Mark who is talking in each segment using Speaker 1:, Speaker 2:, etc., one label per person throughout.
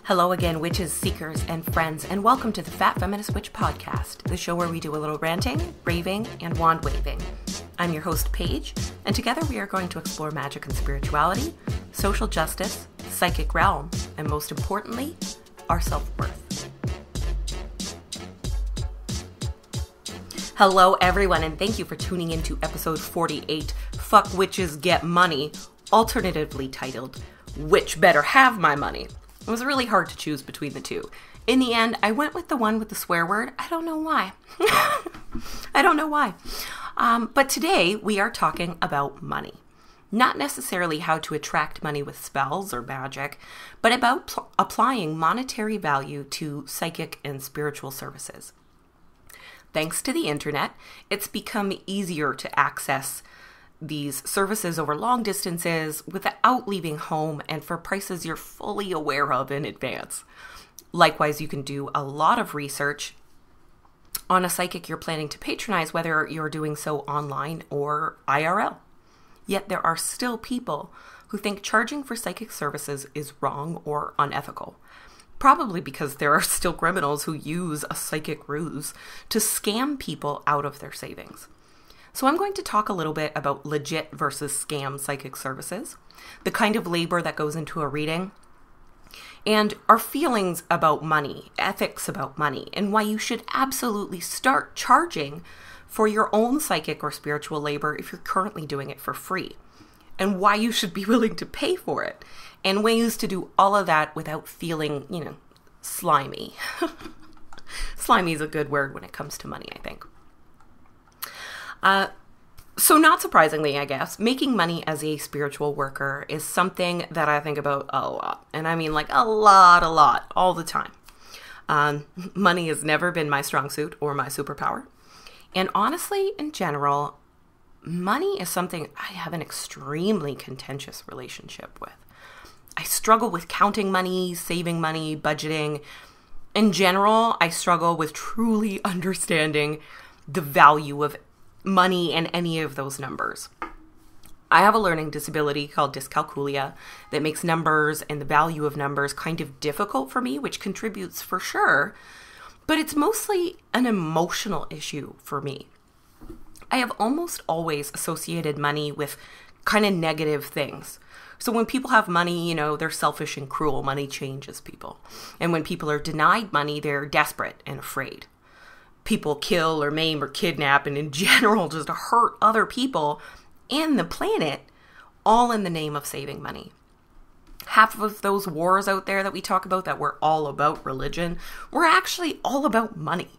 Speaker 1: Hello again, witches, seekers, and friends, and welcome to the Fat Feminist Witch Podcast, the show where we do a little ranting, raving, and wand waving. I'm your host, Paige, and together we are going to explore magic and spirituality, social justice, psychic realm, and most importantly, our self-worth. Hello everyone, and thank you for tuning in to episode 48, Fuck Witches Get Money, alternatively titled, Witch Better Have My Money. It was really hard to choose between the two. In the end, I went with the one with the swear word. I don't know why. But today we are talking about money. Not necessarily how to attract money with spells or magic, but about applying monetary value to psychic and spiritual services. Thanks to the internet, it's become easier to access these services over long distances without leaving home and for prices you're fully aware of in advance. Likewise, you can do a lot of research on a psychic you're planning to patronize, whether you're doing so online or IRL. Yet there are still people who think charging for psychic services is wrong or unethical. Probably because there are still criminals who use a psychic ruse to scam people out of their savings. So I'm going to talk a little bit about legit versus scam psychic services, the kind of labor that goes into a reading, and our feelings about money, ethics about money, and why you should absolutely start charging for your own psychic or spiritual labor if you're currently doing it for free, and why you should be willing to pay for it, and ways to do all of that without feeling, slimy. Slimy is a good word when it comes to money, I think. So not surprisingly, I guess, making money as a spiritual worker is something that I think about a lot. And I mean like a lot, all the time. Money has never been my strong suit or my superpower. And honestly, in general, money is something I have an extremely contentious relationship with. I struggle with counting money, saving money, budgeting. In general, I struggle with truly understanding the value of money and any of those numbers. I have a learning disability called dyscalculia that makes numbers and the value of numbers kind of difficult for me, which contributes for sure, but it's mostly an emotional issue for me. I have almost always associated money with kind of negative things. So when people have money, they're selfish and cruel. Money changes people. And when people are denied money, they're desperate and afraid. People kill or maim or kidnap and in general just hurt other people and the planet, all in the name of saving money. Half of those wars out there that we talk about that were all about religion were actually all about money.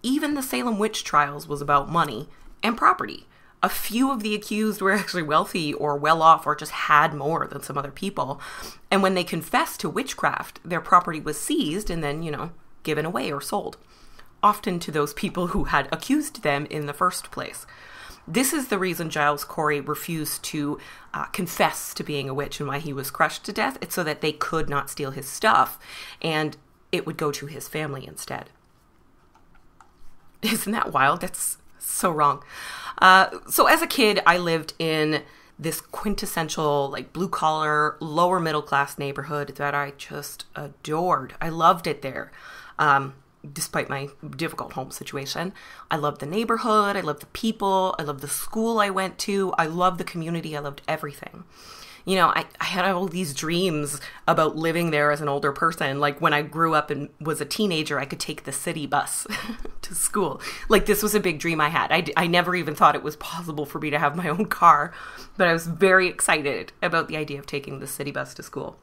Speaker 1: Even the Salem witch trials was about money and property. A few of the accused were actually wealthy or well off or just had more than some other people. And when they confessed to witchcraft, their property was seized and then, given away or sold. Often to those people who had accused them in the first place. This is the reason Giles Corey refused to confess to being a witch and why he was crushed to death. It's so that they could not steal his stuff and it would go to his family instead. Isn't that wild? That's so wrong. So as a kid, I lived in this quintessential, blue collar, lower middle class neighborhood that I just adored. I loved it there. Despite my difficult home situation. I loved the neighborhood, I loved the people, I loved the school I went to, I loved the community, I loved everything. I had all these dreams about living there as an older person. Like when I grew up and was a teenager, I could take the city bus to school. This was a big dream I had. I never even thought it was possible for me to have my own car, but I was very excited about the idea of taking the city bus to school.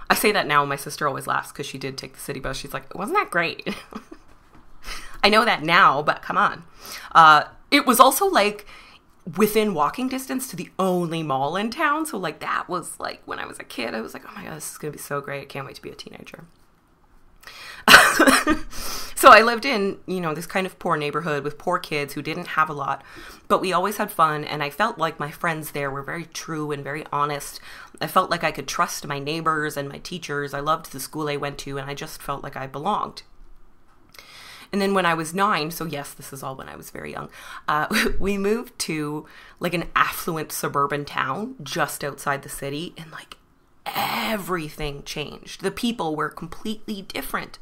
Speaker 1: I say that now, my sister always laughs because she did take the city bus. She's like, wasn't that great? I know that now, but come on. It was also within walking distance to the only mall in town. So that was when I was a kid, I was like, oh my God, this is going to be so great. I can't wait to be a teenager. So I lived in, this kind of poor neighborhood with poor kids who didn't have a lot, but we always had fun. And I felt like my friends there were very true and very honest. I felt like I could trust my neighbors and my teachers. I loved the school I went to and I just felt like I belonged. And then when I was 9, so yes, this is all when I was very young, we moved to an affluent suburban town just outside the city. And everything changed. The people were completely different.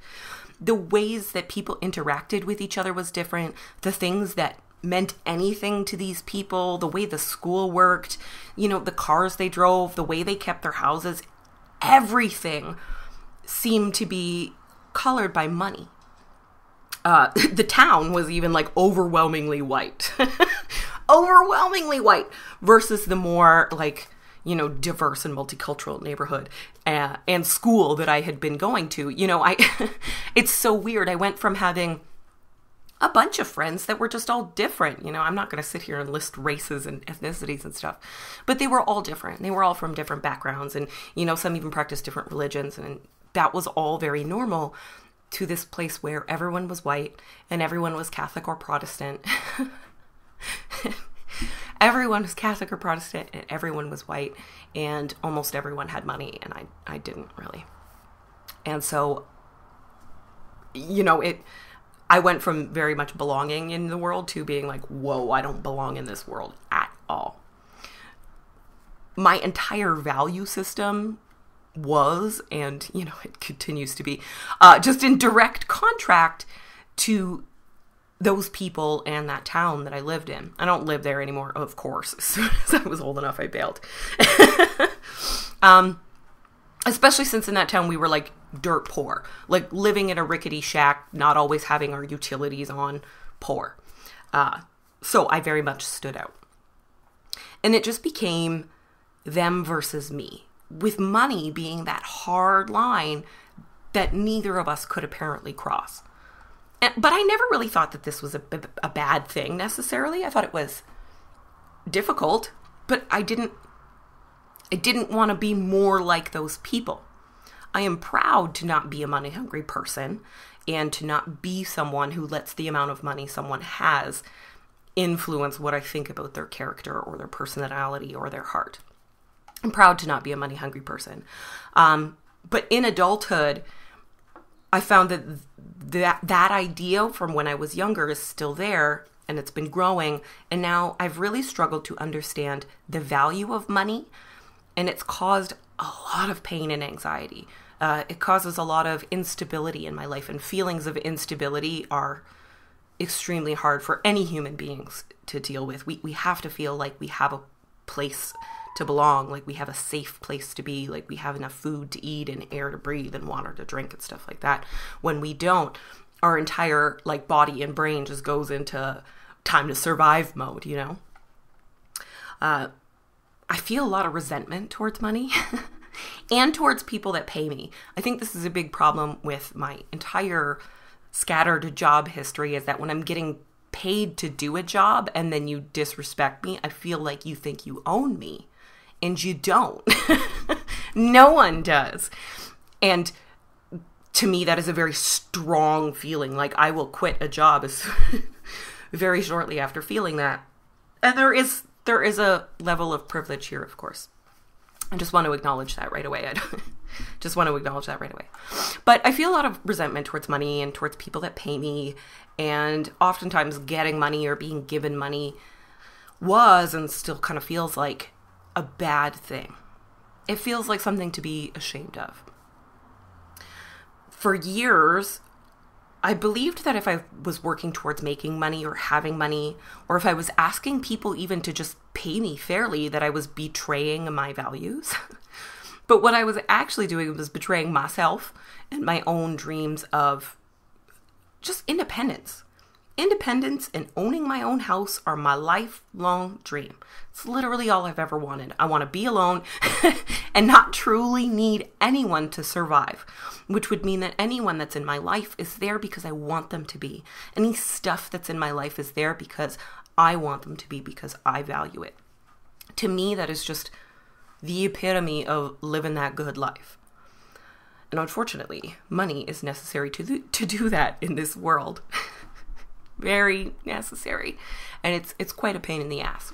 Speaker 1: The ways that people interacted with each other was different. The things that meant anything to these people, the way the school worked, the cars they drove, the way they kept their houses, everything seemed to be colored by money. The town was even like overwhelmingly white. Overwhelmingly white versus the more like, diverse and multicultural neighborhood and school that I had been going to. It's so weird. I went from having a bunch of friends that were just all different. I'm not going to sit here and list races and ethnicities and stuff, but they were all different. They were all from different backgrounds, and, some even practiced different religions, and that was all very normal, to this place where everyone was white and everyone was Catholic or Protestant. Everyone was Catholic or Protestant and everyone was white, and almost everyone had money, and I didn't really. And so, I went from very much belonging in the world to being like, whoa, I don't belong in this world at all. My entire value system was, and, it continues to be, just in direct contract to those people and that town that I lived in. I don't live there anymore, of course. As soon as I was old enough, I bailed. Especially since in that town we were like dirt poor, like living in a rickety shack, not always having our utilities on, poor. So I very much stood out. And it just became them versus me, with money being that hard line that neither of us could apparently cross. But I never really thought that this was a bad thing necessarily. I thought it was difficult, but I didn't want to be more like those people. I am proud to not be a money hungry person and to not be someone who lets the amount of money someone has influence what I think about their character or their personality or their heart. I'm proud to not be a money hungry person. But in adulthood, I found that idea from when I was younger is still there, and it's been growing. And now I've really struggled to understand the value of money, and it's caused a lot of pain and anxiety. It causes a lot of instability in my life, and feelings of instability are extremely hard for any human beings to deal with. We have to feel like we have a place to belong, like we have a safe place to be, like we have enough food to eat and air to breathe and water to drink and stuff like that. When we don't, our entire like body and brain just goes into time to survive mode, I feel a lot of resentment towards money and towards people that pay me. I think this is a big problem with my entire scattered job history, is that when I'm getting paid to do a job and then you disrespect me, I feel like you think you own me. And you don't. No one does. And to me, that is a very strong feeling. Like, I will quit a job very shortly after feeling that. And there is a level of privilege here, of course. I just want to acknowledge that right away. But I feel a lot of resentment towards money and towards people that pay me. And oftentimes getting money or being given money was and still kind of feels like a bad thing. It feels like something to be ashamed of. For years, I believed that if I was working towards making money or having money, or if I was asking people even to just pay me fairly, that I was betraying my values. But what I was actually doing was betraying myself and my own dreams of just independence. Independence and owning my own house are my lifelong dream. It's literally all I've ever wanted. I want to be alone and not truly need anyone to survive, which would mean that anyone that's in my life is there because I want them to be. Any stuff that's in my life is there because I want them to be, because I value it. To me, that is just the epitome of living that good life. And unfortunately, money is necessary to do that in this world. Very necessary. And it's quite a pain in the ass.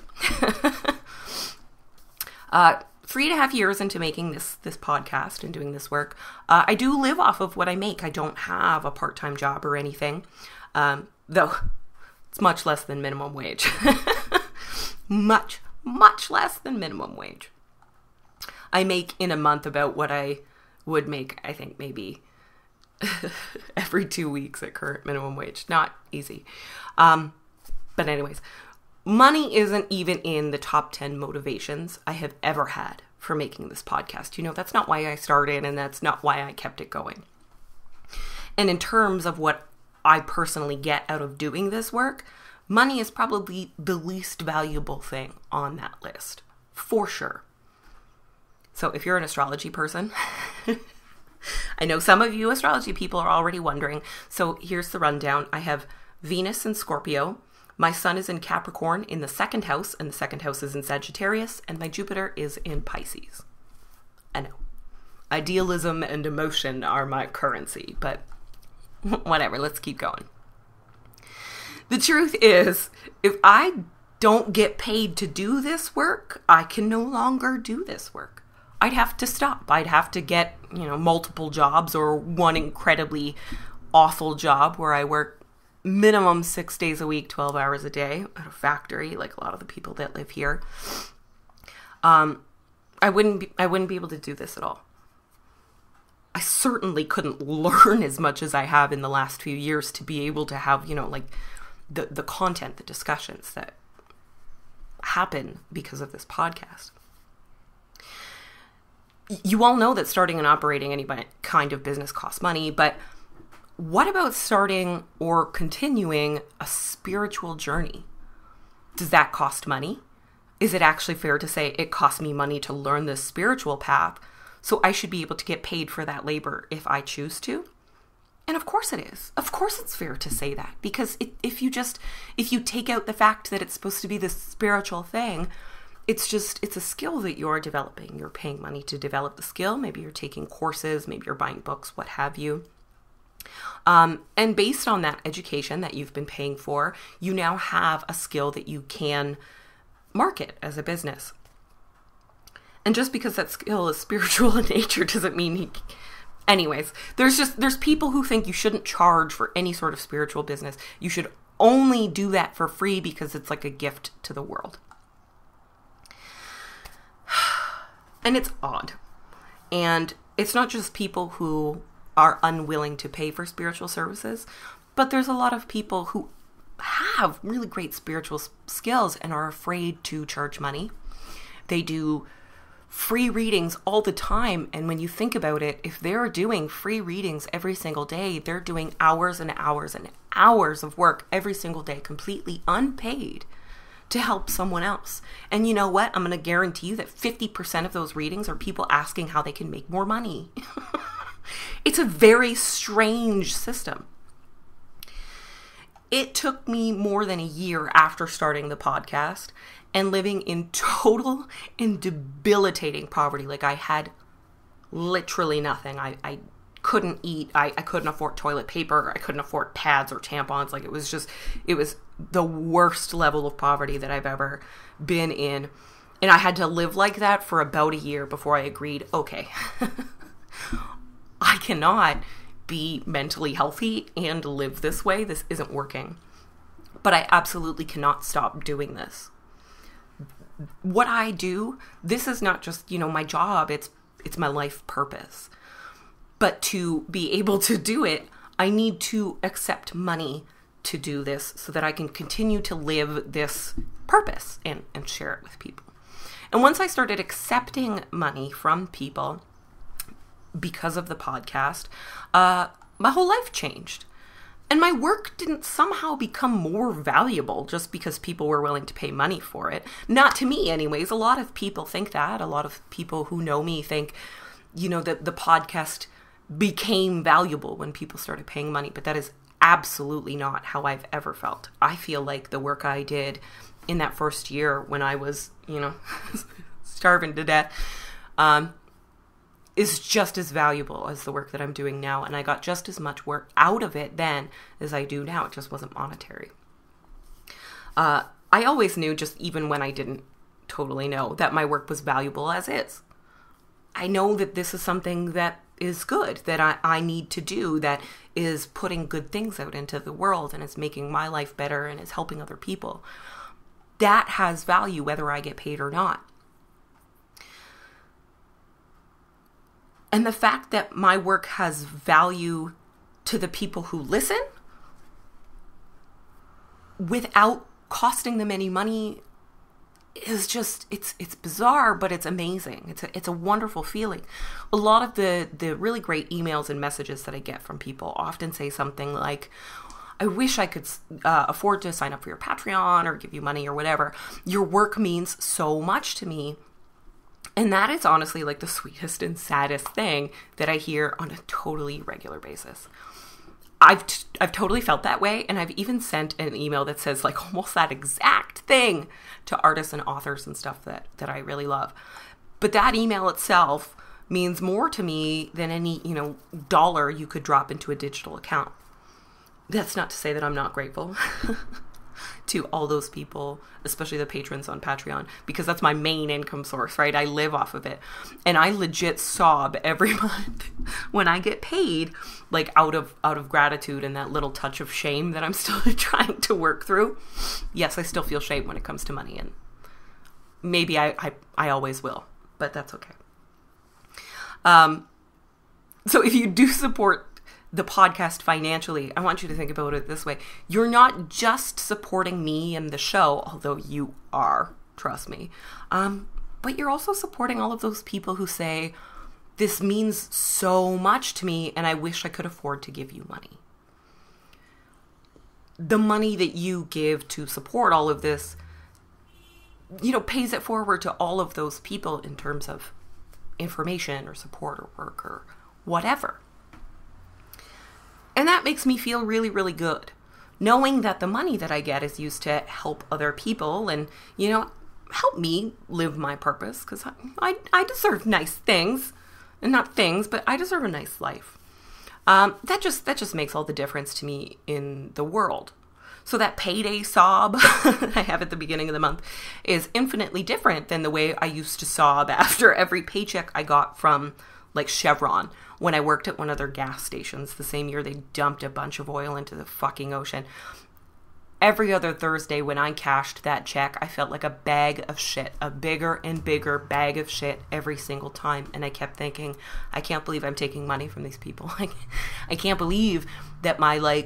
Speaker 1: 3.5 years into making this podcast and doing this work, I do live off of what I make. I don't have a part-time job or anything, though it's much less than minimum wage. Much less than minimum wage. I make in a month about what I would make, I think, maybe every 2 weeks at current minimum wage. Not easy. But anyways, money isn't even in the top 10 motivations I have ever had for making this podcast. You know, that's not why I started, and that's not why I kept it going. And in terms of what I personally get out of doing this work, money is probably the least valuable thing on that list, for sure. So if you're an astrology person, I know some of you astrology people are already wondering. So here's the rundown. I have Venus in Scorpio. My sun is in Capricorn in the second house, and the second house is in Sagittarius, and my Jupiter is in Pisces. I know. Idealism and emotion are my currency, but whatever, let's keep going. The truth is, if I don't get paid to do this work, I can no longer do this work. I'd have to stop. I'd have to get, multiple jobs or one incredibly awful job where I work minimum 6 days a week, 12 hours a day at a factory, like a lot of the people that live here. I wouldn't be able to do this at all. I certainly couldn't learn as much as I have in the last few years to be able to have, the content, the discussions that happen because of this podcast. You all know that starting and operating any kind of business costs money, but what about starting or continuing a spiritual journey? Does that cost money? Is it actually fair to say it costs me money to learn this spiritual path, so I should be able to get paid for that labor if I choose to? And of course it is. Of course it's fair to say that, because if you take out the fact that it's supposed to be this spiritual thing, it's a skill that you're developing. You're paying money to develop the skill. Maybe you're taking courses, maybe you're buying books, what have you. And based on that education that you've been paying for, you now have a skill that you can market as a business. And just because that skill is spiritual in nature doesn't mean anyways, there's people who think you shouldn't charge for any sort of spiritual business. You should only do that for free because it's like a gift to the world. And it's odd. And it's not just people who are unwilling to pay for spiritual services, but there's a lot of people who have really great spiritual skills and are afraid to charge money. They do free readings all the time, and when you think about it, if they're doing free readings every single day, they're doing hours and hours and hours of work every single day, completely unpaid, to help someone else. And you know what? I'm going to guarantee you that 50% of those readings are people asking how they can make more money. It's a very strange system. It took me more than a year after starting the podcast and living in total and debilitating poverty. Like, I had literally nothing. I couldn't eat. I couldn't afford toilet paper. I couldn't afford pads or tampons. Like, it was the worst level of poverty that I've ever been in. And I had to live like that for about a year before I agreed, okay, I cannot be mentally healthy and live this way. This isn't working. But I absolutely cannot stop doing this. What I do, this is not just, my job. It's my life purpose. But to be able to do it, I need to accept money to do this so that I can continue to live this purpose and share it with people. And once I started accepting money from people because of the podcast, my whole life changed. And my work didn't somehow become more valuable just because people were willing to pay money for it. Not to me, anyways. A lot of people think that. A lot of people who know me think, that the podcast became valuable when people started paying money. But that is absolutely not how I've ever felt. I feel like the work I did in that first year when I was, starving to death, is just as valuable as the work that I'm doing now. And I got just as much work out of it then as I do now. It just wasn't monetary. I always knew, just even when I didn't totally know, that my work was valuable as is. I know that this is something that is good, that I need to do, that is putting good things out into the world and is making my life better and is helping other people. That has value whether I get paid or not. And the fact that my work has value to the people who listen without costing them any money is just, it's bizarre, but it's amazing. It's a wonderful feeling. A lot of the really great emails and messages that I get from people often say something like, I wish I could afford to sign up for your Patreon or give you money or whatever. Your work means so much to me. And that is honestly like the sweetest and saddest thing that I hear on a totally regular basis. I've totally felt that way, and I've even sent an email that says like almost that exact thing to artists and authors and stuff that I really love. But that email itself means more to me than any, dollar you could drop into a digital account. That's not to say that I'm not grateful to all those people, especially the patrons on Patreon, because that's my main income source, right? I live off of it. And I legit sob every month when I get paid, like out of gratitude and that little touch of shame that I'm still trying to work through. Yes, I still feel shame when it comes to money, and maybe I always will, but that's okay. So if you do support the podcast financially, I want you to think about it this way. You're not just supporting me and the show, although you are, trust me. But you're also supporting all of those people who say, this means so much to me and I wish I could afford to give you money. The money that you give to support all of this, pays it forward to all of those people in terms of information or support or work or whatever. And that makes me feel really, really good, knowing that the money that I get is used to help other people and, help me live my purpose, because I deserve nice things, and not things, but I deserve a nice life. That just makes all the difference to me in the world. So that payday sob I have at the beginning of the month is infinitely different than the way I used to sob after every paycheck I got from like Chevron when I worked at one of their gas stations the same year they dumped a bunch of oil into the fucking ocean. Every other Thursday when I cashed that check, I felt like a bag of shit, a bigger and bigger bag of shit every single time. And I kept thinking, I can't believe I'm taking money from these people. I can't believe that my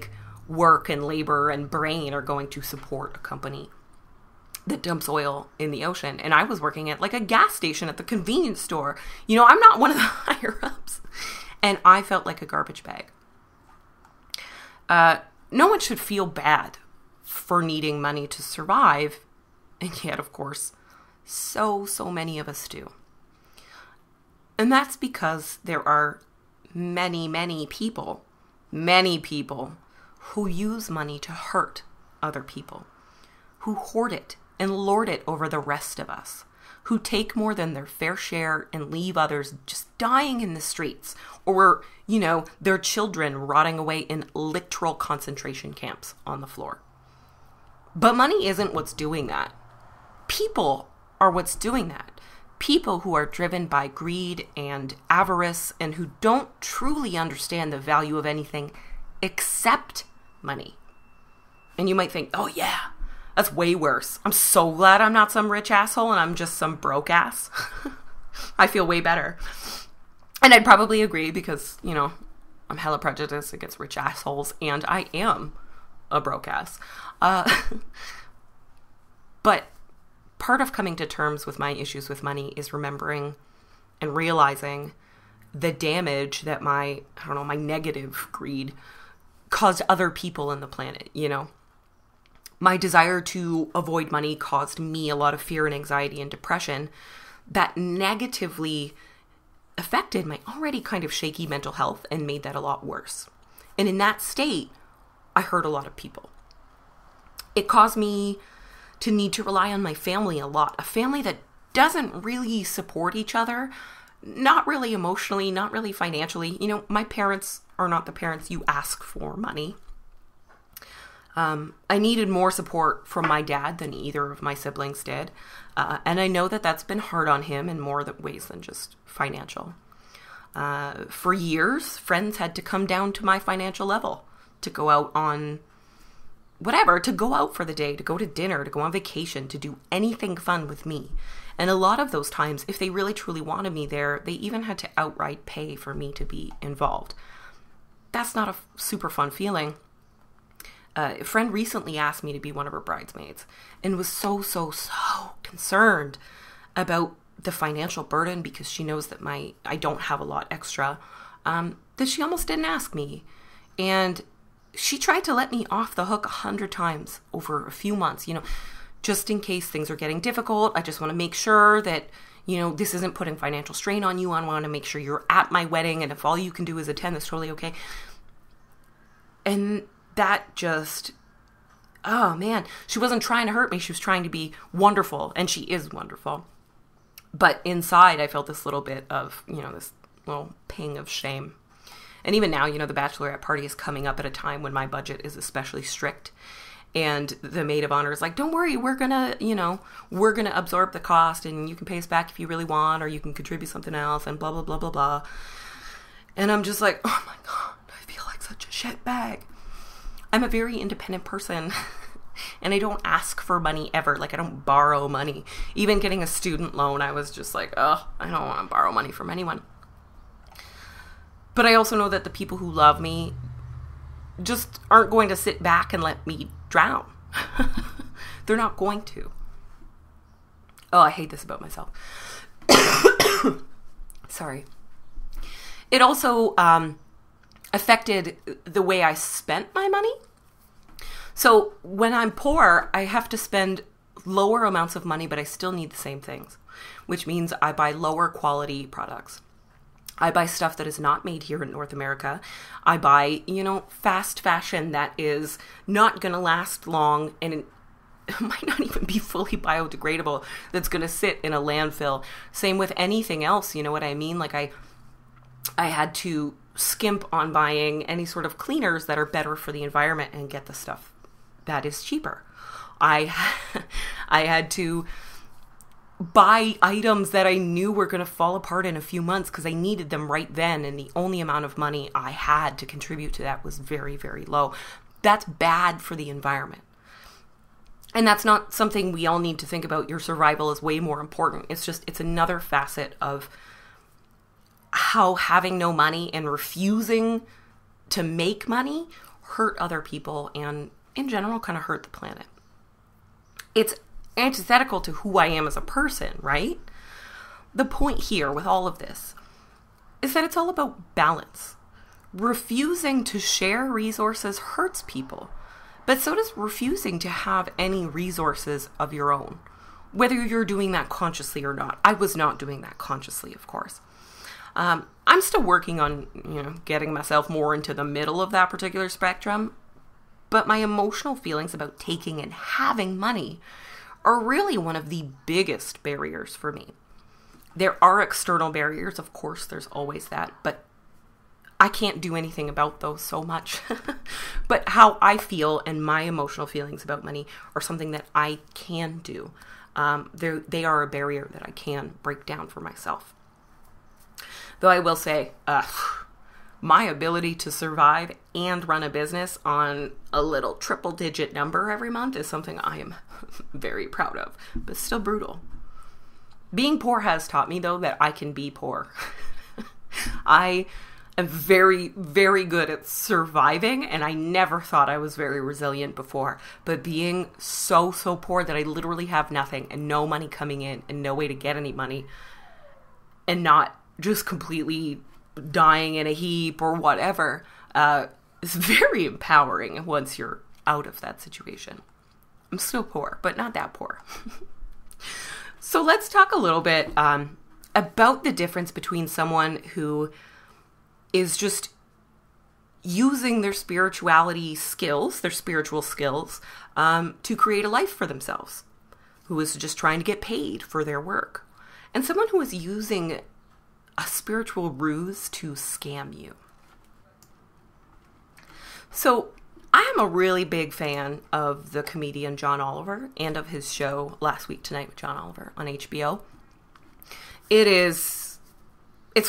Speaker 1: work and labor and brain are going to support a company that dumps oil in the ocean. And I was working at a gas station at the convenience store. I'm not one of the higher ups. And I felt like a garbage bag. No one should feel bad for needing money to survive. And yet, of course, so many of us do. And that's because there are many people who use money to hurt other people, who hoard it and lord it over the rest of us, who take more than their fair share and leave others just dying in the streets, or, their children rotting away in literal concentration camps on the floor. But money isn't what's doing that. People are what's doing that. People who are driven by greed and avarice and who don't truly understand the value of anything except money. And you might think, oh yeah, that's way worse. I'm so glad I'm not some rich asshole and I'm just some broke ass. I feel way better. And I'd probably agree because, I'm hella prejudiced against rich assholes and I am a broke ass. But part of coming to terms with my issues with money is remembering and realizing the damage that my negative greed caused other people in the planet, My desire to avoid money caused me a lot of fear and anxiety and depression that negatively affected my already kind of shaky mental health and made that a lot worse. And in that state, I hurt a lot of people. It caused me to need to rely on my family a lot, a family that doesn't really support each other, not really emotionally, not really financially. My parents are not the parents you ask for money. I needed more support from my dad than either of my siblings did. And I know that that's been hard on him in more ways than just financial. For years, friends had to come down to my financial level to go out on whatever, to go out for the day, to go to dinner, to go on vacation, to do anything fun with me. And a lot of those times, if they really truly wanted me there, they even had to outright pay for me to be involved. That's not a super fun feeling. A friend recently asked me to be one of her bridesmaids and was so concerned about the financial burden because she knows that I don't have a lot extra, that she almost didn't ask me. And she tried to let me off the hook 100 times over a few months, just in case things are getting difficult. I just want to make sure that, this isn't putting financial strain on you. I want to make sure you're at my wedding. And if all you can do is attend, that's totally okay. And that just, oh man, she wasn't trying to hurt me. She was trying to be wonderful. And she is wonderful. But inside, I felt this little bit of, this little ping of shame. And even now, the bachelorette party is coming up at a time when my budget is especially strict. And the maid of honor is like, don't worry, we're going to absorb the cost and you can pay us back if you really want, or you can contribute something else and blah, blah, blah, blah, blah. And I'm just like, oh my God, I feel like such a shit bag. I'm a very independent person and I don't ask for money ever. Like, I don't borrow money. Even getting a student loan, I was just like, oh, I don't want to borrow money from anyone. But I also know that the people who love me just aren't going to sit back and let me drown. They're not going to. Oh, I hate this about myself. Sorry. It also affected the way I spent my money. So when I'm poor, I have to spend lower amounts of money, but I still need the same things, which means I buy lower quality products. I buy stuff that is not made here in North America. I buy, fast fashion that is not going to last long and it might not even be fully biodegradable, that's going to sit in a landfill. Same with anything else, you know what I mean? Like I had to skimp on buying any sort of cleaners that are better for the environment and get the stuff that is cheaper. I had to buy items that I knew were going to fall apart in a few months because I needed them right then, and the only amount of money I had to contribute to that was very, very low. That's bad for the environment. And that's not something we all need to think about. Your survival is way more important. It's another facet of how having no money and refusing to make money hurt other people and in general kind of hurt the planet. It's antithetical to who I am as a person, right? The point here with all of this is that it's all about balance. Refusing to share resources hurts people, but so does refusing to have any resources of your own, whether you're doing that consciously or not. I was not doing that consciously, of course. I'm still working on, getting myself more into the middle of that particular spectrum, but my emotional feelings about taking and having money are really one of the biggest barriers for me. There are external barriers, of course, there's always that, but I can't do anything about those so much. But how I feel and my emotional feelings about money are something that I can do. They are a barrier that I can break down for myself. Though I will say, my ability to survive and run a business on a little triple-digit number every month is something I am very proud of, but still brutal. Being poor has taught me, though, that I can be poor. I am very, very good at surviving, and I never thought I was very resilient before. But being so poor that I literally have nothing and no money coming in and no way to get any money and not just completely dying in a heap or whatever, is very empowering once you're out of that situation. I'm still poor, but not that poor. So let's talk a little bit about the difference between someone who is just using their spirituality skills, their spiritual skills, to create a life for themselves, who is just trying to get paid for their work, and someone who is using a spiritual ruse to scam you. So I am a really big fan of the comedian John Oliver and of his show Last Week Tonight with John Oliver on HBO. It's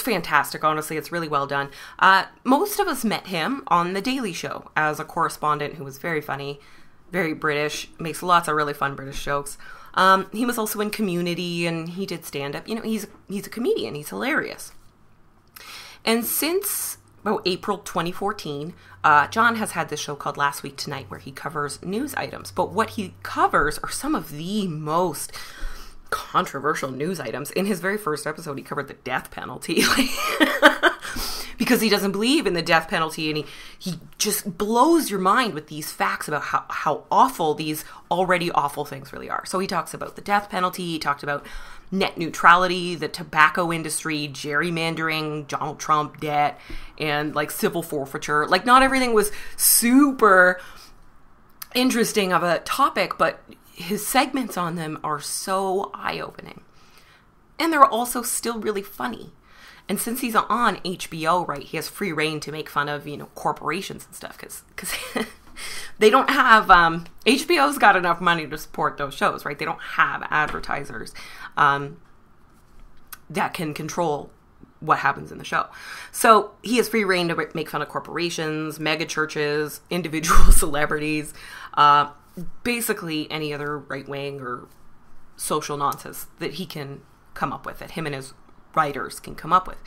Speaker 1: fantastic, honestly. It's really well done. Most of us met him on The Daily Show as a correspondent who was very funny. very British, makes lots of really fun British jokes. He was also in Community, and he did stand-up. He's a comedian. He's hilarious. And since about April 2014, John has had this show called Last Week Tonight, where he covers news items. But what he covers are some of the most controversial news items. In his very first episode, he covered the death penalty. Because he doesn't believe in the death penalty, and he just blows your mind with these facts about how awful these already awful things really are. So he talks about the death penalty, he talked about net neutrality, the tobacco industry, gerrymandering, Donald Trump, debt, and like civil forfeiture. Like, not everything was super interesting of a topic, but his segments on them are so eye-opening. And they're also still really funny. And since he's on HBO, right, he has free reign to make fun of, corporations and stuff, because they don't have, HBO's got enough money to support those shows, right? They don't have advertisers that can control what happens in the show. So he has free reign to make fun of corporations, mega churches, individual celebrities, basically any other right-wing or social nonsense that he can come up with, that him and his writers can come up with.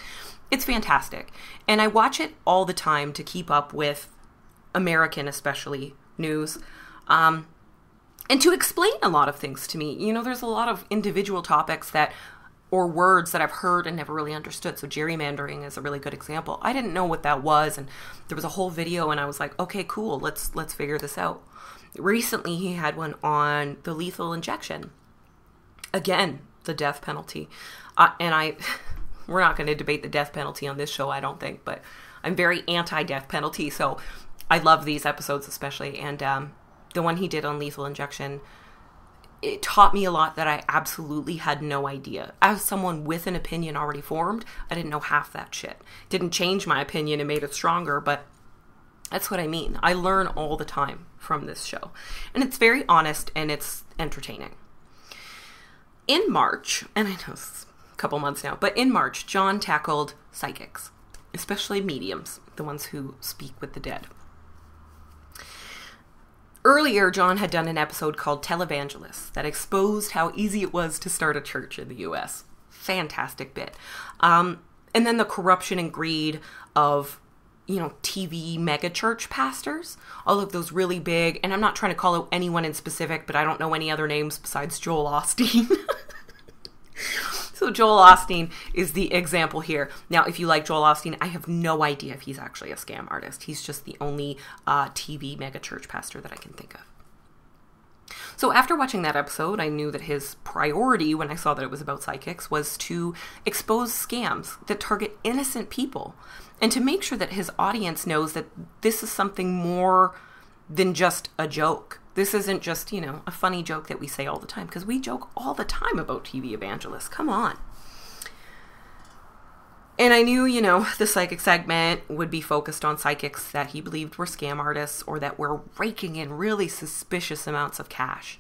Speaker 1: It's fantastic. And I watch it all the time to keep up with American, especially, news, and to explain a lot of things to me. There's a lot of individual topics or words that I've heard and never really understood. So gerrymandering is a really good example. I didn't know what that was, and there was a whole video, and I was like, okay, cool, let's figure this out. Recently, he had one on the lethal injection. Again, the death penalty. We're not going to debate the death penalty on this show, I don't think, but I'm very anti-death penalty, so I love these episodes especially. And the one he did on lethal injection, it taught me a lot that I absolutely had no idea. As someone with an opinion already formed, I didn't know half that shit. Didn't change my opinion and made it stronger, but that's what I mean. I learn all the time from this show. And it's very honest and it's entertaining. In March, and I know it's a couple months now, but in March, John tackled psychics, especially mediums, the ones who speak with the dead. Earlier, John had done an episode called Televangelists that exposed how easy it was to start a church in the U.S. Fantastic bit. And then the corruption and greed of, TV mega church pastors, all of those really big, and I'm not trying to call out anyone in specific, but I don't know any other names besides Joel Osteen. So Joel Osteen is the example here. Now, if you like Joel Osteen, I have no idea if he's actually a scam artist. He's just the only TV mega church pastor that I can think of. So after watching that episode, I knew that his priority, when I saw that it was about psychics, was to expose scams that target innocent people and to make sure that his audience knows that this is something more than just a joke. This isn't just, a funny joke that we say all the time, because we joke all the time about TV evangelists. Come on. And I knew, the psychic segment would be focused on psychics that he believed were scam artists or that were raking in really suspicious amounts of cash.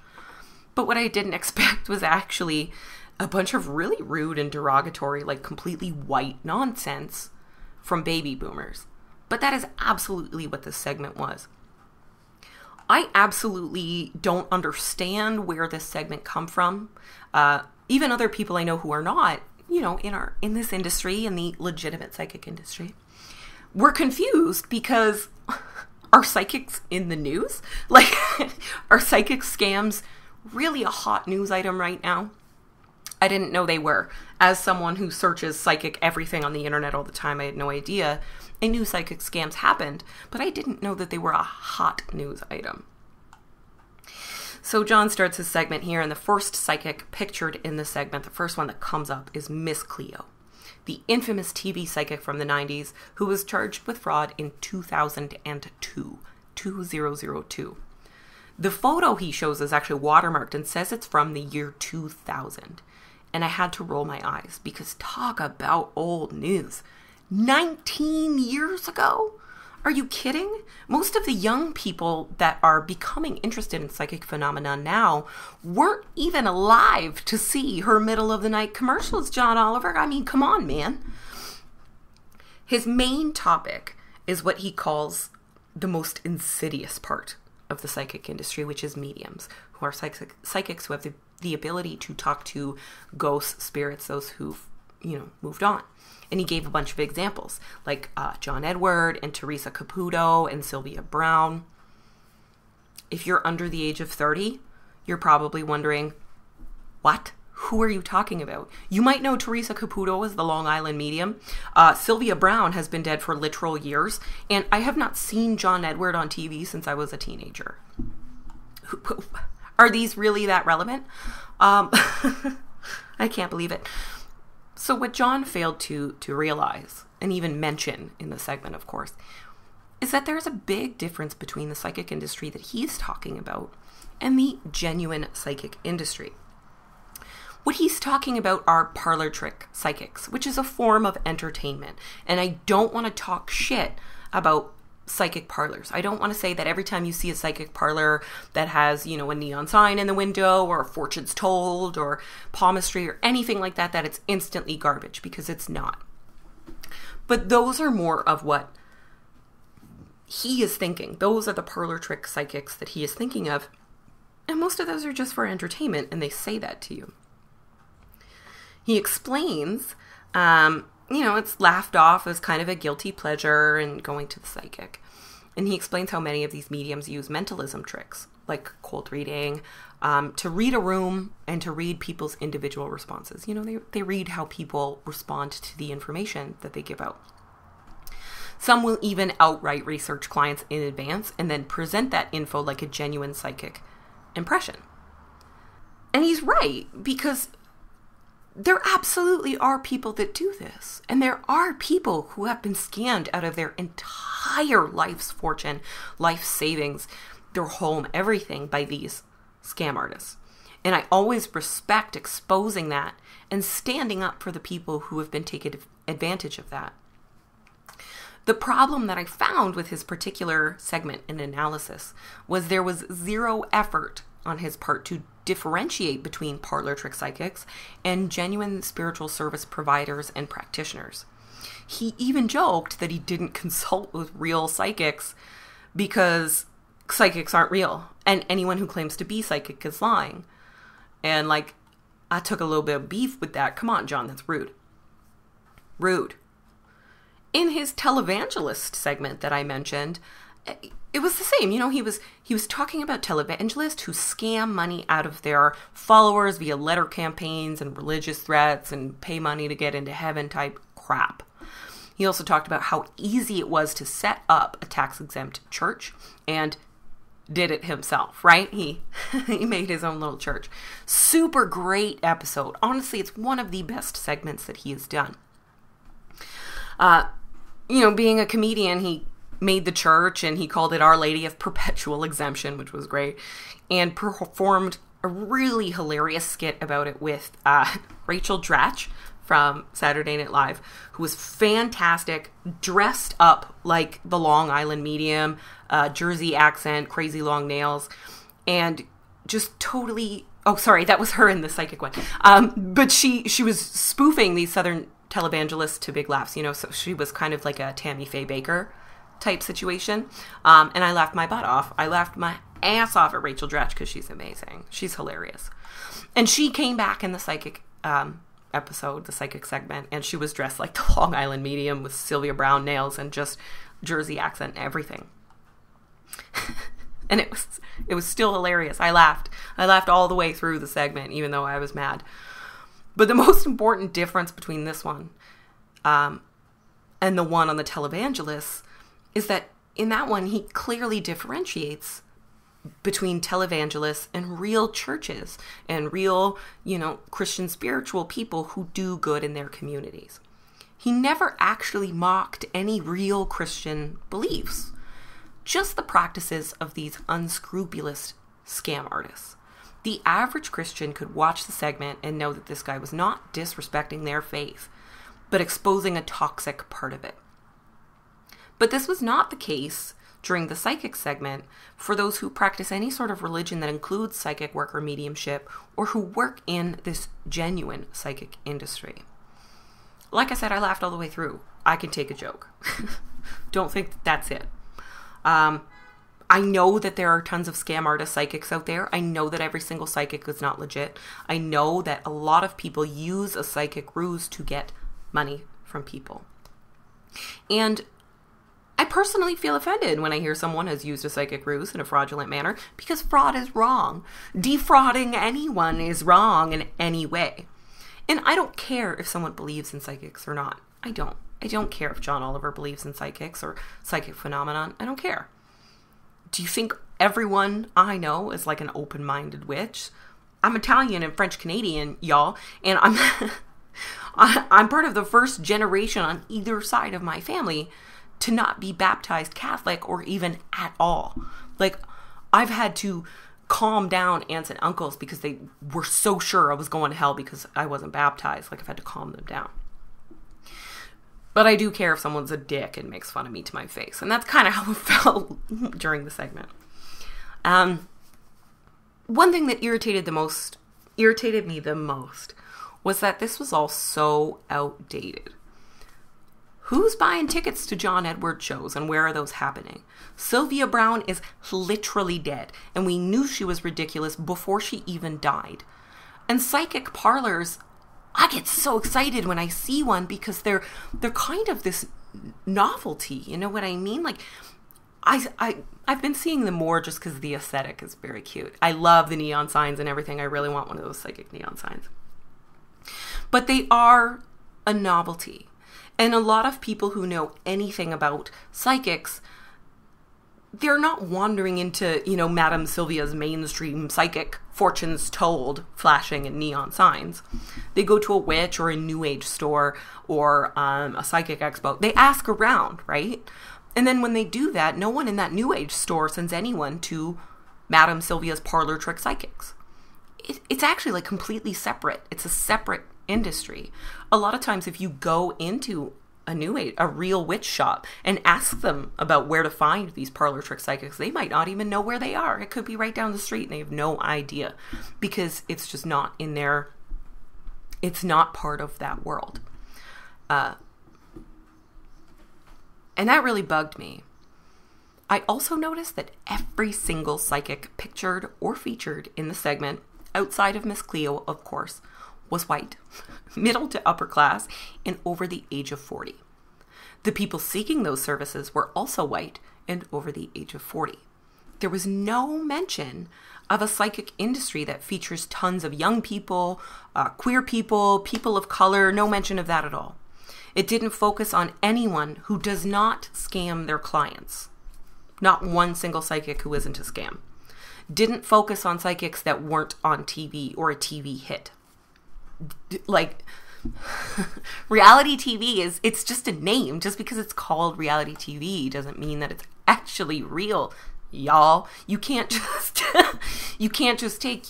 Speaker 1: But what I didn't expect was actually a bunch of really rude and derogatory, like completely white nonsense from baby boomers. But that is absolutely what this segment was. I absolutely don't understand where this segment come from. Even other people I know who are not, in this industry, in the legitimate psychic industry, we're confused because are psychics in the news? Like, are psychic scams really a hot news item right now? I didn't know they were. As someone who searches psychic everything on the internet all the time, I had no idea. I knew psychic scams happened, but I didn't know that they were a hot news item. So John starts his segment here, and the first psychic pictured in the segment, the first one that comes up, is Miss Cleo, the infamous TV psychic from the 90s who was charged with fraud in 2002. The photo he shows is actually watermarked and says it's from the year 2000. And I had to roll my eyes because talk about old news. 19 years ago? Are you kidding? Most of the young people that are becoming interested in psychic phenomena now weren't even alive to see her middle of the night commercials, John Oliver. I mean, come on, man. His main topic is what he calls the most insidious part of the psychic industry, which is mediums, who are psychics who have the ability to talk to ghosts, spirits, those who've, moved on. And he gave a bunch of examples, like John Edward and Teresa Caputo and Sylvia Brown. If you're under the age of 30, you're probably wondering, what? Who are you talking about? You might know Teresa Caputo as the Long Island medium. Sylvia Brown has been dead for literal years, and I have not seen John Edward on TV since I was a teenager. Are these really that relevant? I can't believe it. So what John failed to realize, and even mention in the segment, of course, is that there's a big difference between the psychic industry that he's talking about and the genuine psychic industry. What he's talking about are parlor trick psychics, which is a form of entertainment. And I don't want to talk shit about psychic parlors. I don't want to say that every time you see a psychic parlor that has, a neon sign in the window or fortunes told or palmistry or anything like that, that it's instantly garbage, because it's not. But those are more of what he is thinking. Those are the parlor trick psychics that he is thinking of. And most of those are just for entertainment, and they say that to you. He explains, it's laughed off as kind of a guilty pleasure in going to the psychic. And he explains how many of these mediums use mentalism tricks, like cold reading, to read a room and to read people's individual responses. They read how people respond to the information that they give out. Some will even outright research clients in advance and then present that info like a genuine psychic impression. And he's right, because there absolutely are people that do this. And there are people who have been scammed out of their entire life's fortune, life savings, their home, everything by these scam artists. And I always respect exposing that and standing up for the people who have been taken advantage of that. The problem that I found with his particular segment and analysis was there was zero effort on his part to differentiate between parlor trick psychics and genuine spiritual service providers and practitioners. He even joked that he didn't consult with real psychics because psychics aren't real, and anyone who claims to be psychic is lying. And I took a little bit of beef with that. Come on, John, that's rude. Rude. In his televangelist segment that I mentioned, it was the same. He was talking about televangelists who scam money out of their followers via letter campaigns and religious threats and pay money to get into heaven type crap. He also talked about how easy it was to set up a tax-exempt church and did it himself, right? He made his own little church. Super great episode. Honestly, it's one of the best segments that he has done. Being a comedian, he made the church and he called it Our Lady of Perpetual Exemption, which was great, and performed a really hilarious skit about it with Rachel Dratch from Saturday Night Live, who was fantastic, dressed up like the Long Island medium, Jersey accent, crazy long nails, and just totally, that was her in the psychic one. But she was spoofing these Southern televangelists to big laughs, so she was kind of like a Tammy Faye Baker type situation. And I laughed my butt off. I laughed my ass off at Rachel Dratch because she's amazing. She's hilarious. And she came back in the psychic episode, the psychic segment, and she was dressed like the Long Island medium with Sylvia Brown nails and just Jersey accent and everything. And it was still hilarious. I laughed all the way through the segment, even though I was mad. But the most important difference between this one and the one on the televangelists is that in that one, he clearly differentiates between televangelists and real churches and real, Christian spiritual people who do good in their communities. He never actually mocked any real Christian beliefs, just the practices of these unscrupulous scam artists. The average Christian could watch the segment and know that this guy was not disrespecting their faith, but exposing a toxic part of it. But this was not the case during the psychic segment for those who practice any sort of religion that includes psychic work or mediumship, or who work in this genuine psychic industry. Like I said, I laughed all the way through. I can take a joke. Don't think that's it. I know that there are tons of scam artist psychics out there. I know that every single psychic is not legit. I know that a lot of people use a psychic ruse to get money from people. And I personally feel offended when I hear someone has used a psychic ruse in a fraudulent manner, because fraud is wrong. Defrauding anyone is wrong in any way. And I don't care if someone believes in psychics or not. I don't. I don't care if John Oliver believes in psychics or psychic phenomenon. I don't care. Do you think everyone I know is like an open-minded witch? I'm Italian and French Canadian, y'all, and I'm part of the first generation on either side of my family to not be baptized Catholic or even at all. Like, I've had to calm down aunts and uncles because they were so sure I was going to hell because I wasn't baptized. Like, I've had to calm them down. But I do care if someone's a dick and makes fun of me to my face. And that's kind of how it felt during the segment. One thing that irritated me the most was that this was all so outdated. Who's buying tickets to John Edward shows and where are those happening? Sylvia Browne is literally dead, and we knew she was ridiculous before she even died. And psychic parlors, I get so excited when I see one because they're kind of this novelty. You know what I mean? Like, I've been seeing them more just because the aesthetic is very cute. I love the neon signs and everything. I really want one of those psychic neon signs. But they are a novelty. And a lot of people who know anything about psychics, they're not wandering into, Madame Sylvia's mainstream psychic fortunes told flashing in neon signs. They go to a witch or a new age store or a psychic expo. They ask around, right? And then when they do that, no one in that new age store sends anyone to Madame Sylvia's parlor trick psychics. It's actually like completely separate. It's a separate industry. A lot of times if you go into a real witch shop and ask them about where to find these parlor trick psychics, they might not even know where they are. It could be right down the street and they have no idea because it's just not in their, it's not part of that world. And that really bugged me. I also noticed that every single psychic pictured or featured in the segment, outside of Miss Cleo, of course, was white, middle to upper class, and over the age of 40. The people seeking those services were also white and over the age of 40. There was no mention of a psychic industry that features tons of young people, queer people, people of color, no mention of that at all. It didn't focus on anyone who does not scam their clients. Not one single psychic who isn't a scam. Didn't focus on psychics that weren't on TV or a TV hit. Like, reality TV it's just a name. Just because it's called reality TV doesn't mean that it's actually real, y'all. You can't just take,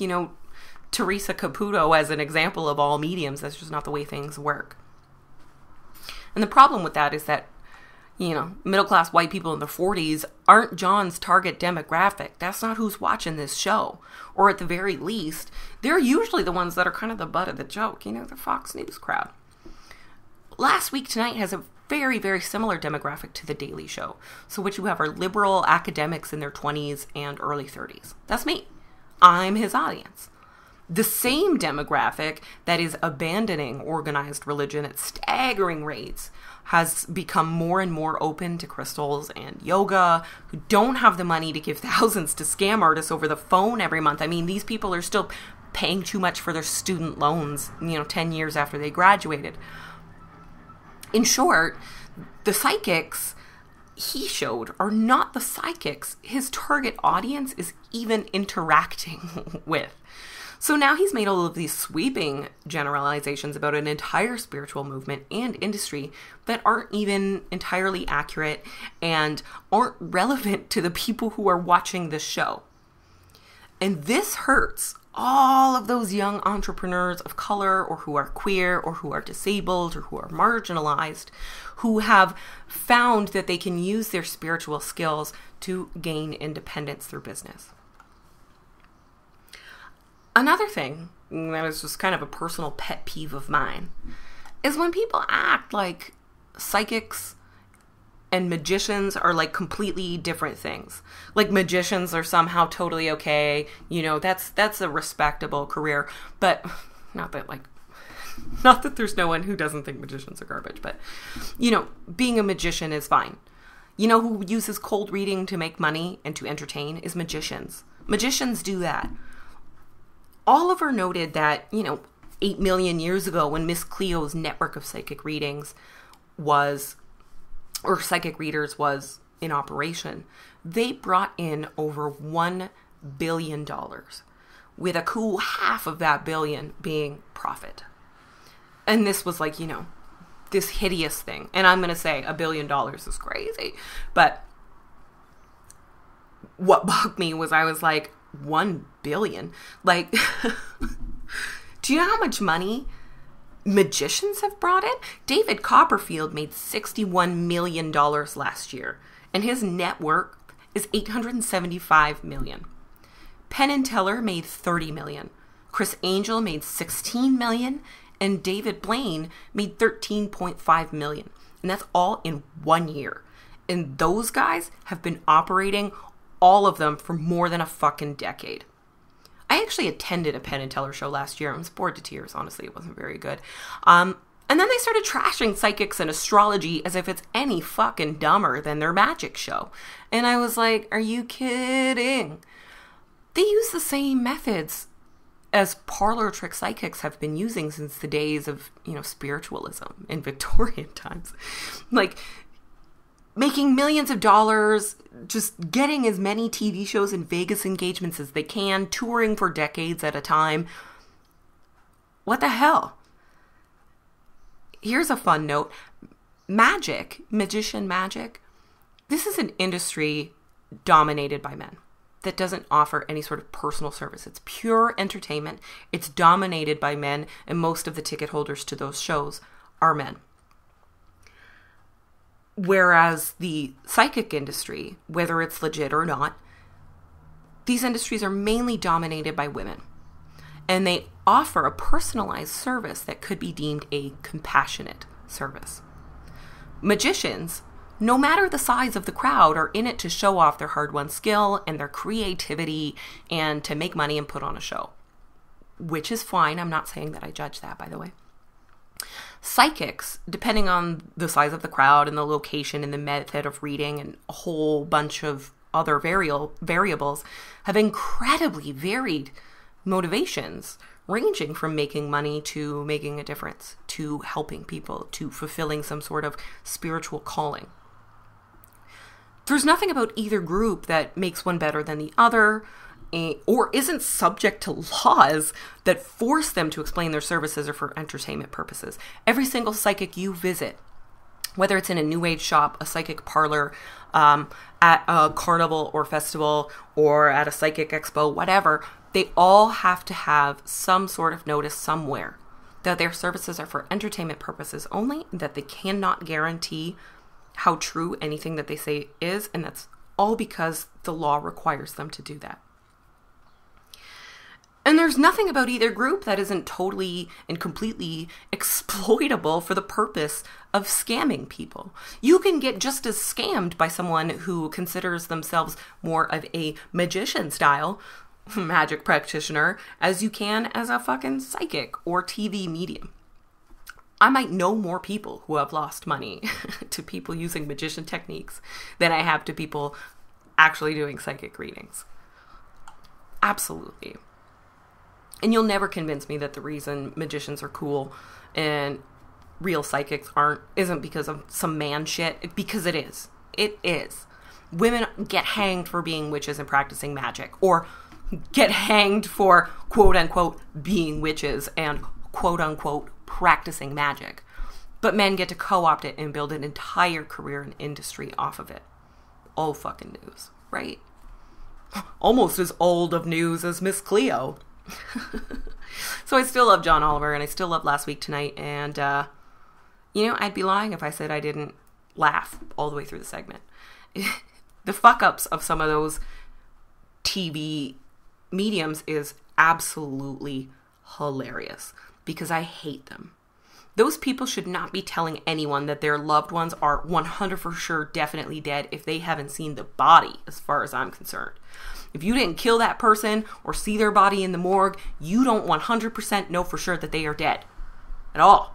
Speaker 1: Teresa Caputo as an example of all mediums. That's just not the way things work. And the problem with that is that, middle-class white people in their 40s aren't John's target demographic. That's not who's watching this show. Or at the very least, they're usually the ones that are kind of the butt of the joke, the Fox News crowd. Last Week Tonight has a very, very similar demographic to The Daily Show. So what you have are liberal academics in their 20s and early 30s. That's me. I'm his audience. The same demographic that is abandoning organized religion at staggering rates has become more and more open to crystals and yoga, who don't have the money to give thousands to scam artists over the phone every month. I mean, these people are still paying too much for their student loans, 10 years after they graduated. In short, the psychics he showed are not the psychics his target audience is even interacting with. So now he's made all of these sweeping generalizations about an entire spiritual movement and industry that aren't even entirely accurate and aren't relevant to the people who are watching this show. And this hurts all of those young entrepreneurs of color or who are queer or who are disabled or who are marginalized, who have found that they can use their spiritual skills to gain independence through business. Another thing that is just kind of a personal pet peeve of mine is when people act like psychics and magicians are like completely different things. Like magicians are somehow totally okay. You know, that's a respectable career, but not that there's no one who doesn't think magicians are garbage, but you know, being a magician is fine. You know who uses cold reading to make money and to entertain is magicians. Magicians do that. Oliver noted that, you know, 8 million years ago when Miss Cleo's network of psychic readings psychic readers was in operation, they brought in over $1 billion, with a cool half of that billion being profit. And this was like, you know, this hideous thing. And I'm going to say $1 billion is crazy. But what bugged me was I was like, 1 billion? Like, do you know how much money magicians have brought in? David Copperfield made $61 million last year, and his net worth is $875 million. Penn and Teller made $30 million. Chris Angel made $16 million, and David Blaine made $13.5 million. And that's all in 1 year. And those guys have been operating, all of them, for more than a fucking decade. I actually attended a Penn and Teller show last year. I was bored to tears, honestly. It wasn't very good. And then they started trashing psychics and astrology as if it's any fucking dumber than their magic show. And I was like, are you kidding? They use the same methods as parlor trick psychics have been using since the days of, you know, spiritualism in Victorian times. Like, making millions of dollars, just getting as many TV shows and Vegas engagements as they can, touring for decades at a time. What the hell? Here's a fun note. Magician magic, this is an industry dominated by men that doesn't offer any sort of personal service. It's pure entertainment. It's dominated by men, and most of the ticket holders to those shows are men. Whereas the psychic industry, whether it's legit or not, these industries are mainly dominated by women. And they offer a personalized service that could be deemed a compassionate service. Magicians, no matter the size of the crowd, are in it to show off their hard-won skill and their creativity and to make money and put on a show. Which is fine. I'm not saying that I judge that, by the way. Psychics, depending on the size of the crowd and the location and the method of reading and a whole bunch of other variables, have incredibly varied motivations, ranging from making money to making a difference, to helping people, to fulfilling some sort of spiritual calling. There's nothing about either group that makes one better than the other, or isn't subject to laws that force them to explain their services or for entertainment purposes. Every single psychic you visit, whether it's in a new age shop, a psychic parlor, at a carnival or festival, or at a psychic expo, whatever, they all have to have some sort of notice somewhere that their services are for entertainment purposes only, that they cannot guarantee how true anything that they say is, and that's all because the law requires them to do that. And there's nothing about either group that isn't totally and completely exploitable for the purpose of scamming people. You can get just as scammed by someone who considers themselves more of a magician style magic practitioner as you can as a fucking psychic or TV medium. I might know more people who have lost money to people using magician techniques than I have to people actually doing psychic readings. Absolutely. And you'll never convince me that the reason magicians are cool and real psychics isn't because of some man shit, because it is. It is. Women get hanged for being witches and practicing magic, or get hanged for quote unquote being witches and quote unquote practicing magic. But men get to co-opt it and build an entire career and industry off of it. Old fucking news, right? Almost as old of news as Miss Cleo. So I still love John Oliver, and I still love Last Week Tonight, and I'd be lying if I said I didn't laugh all the way through the segment. The fuck-ups of some of those TV mediums is absolutely hilarious, because I hate them. Those people should not be telling anyone that their loved ones are 100% for sure definitely dead if they haven't seen the body, as far as I'm concerned. If you didn't kill that person or see their body in the morgue, you don't 100% know for sure that they are dead. At all.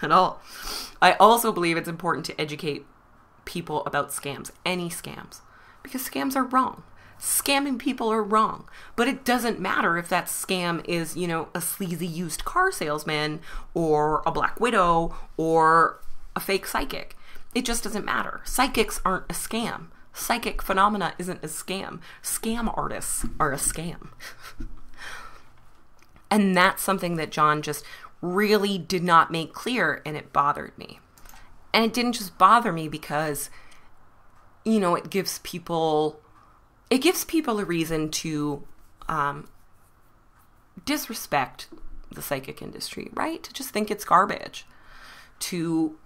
Speaker 1: At all. I also believe it's important to educate people about scams, any scams, because scams are wrong. Scamming people are wrong, but it doesn't matter if that scam is, a sleazy used car salesman or a black widow or a fake psychic. It just doesn't matter. Psychics aren't a scam. Psychic phenomena isn't a scam. Scam artists are a scam. And that's something that John just really did not make clear, and it bothered me. And it didn't just bother me because, it gives people a reason to disrespect the psychic industry, right? To just think it's garbage. To,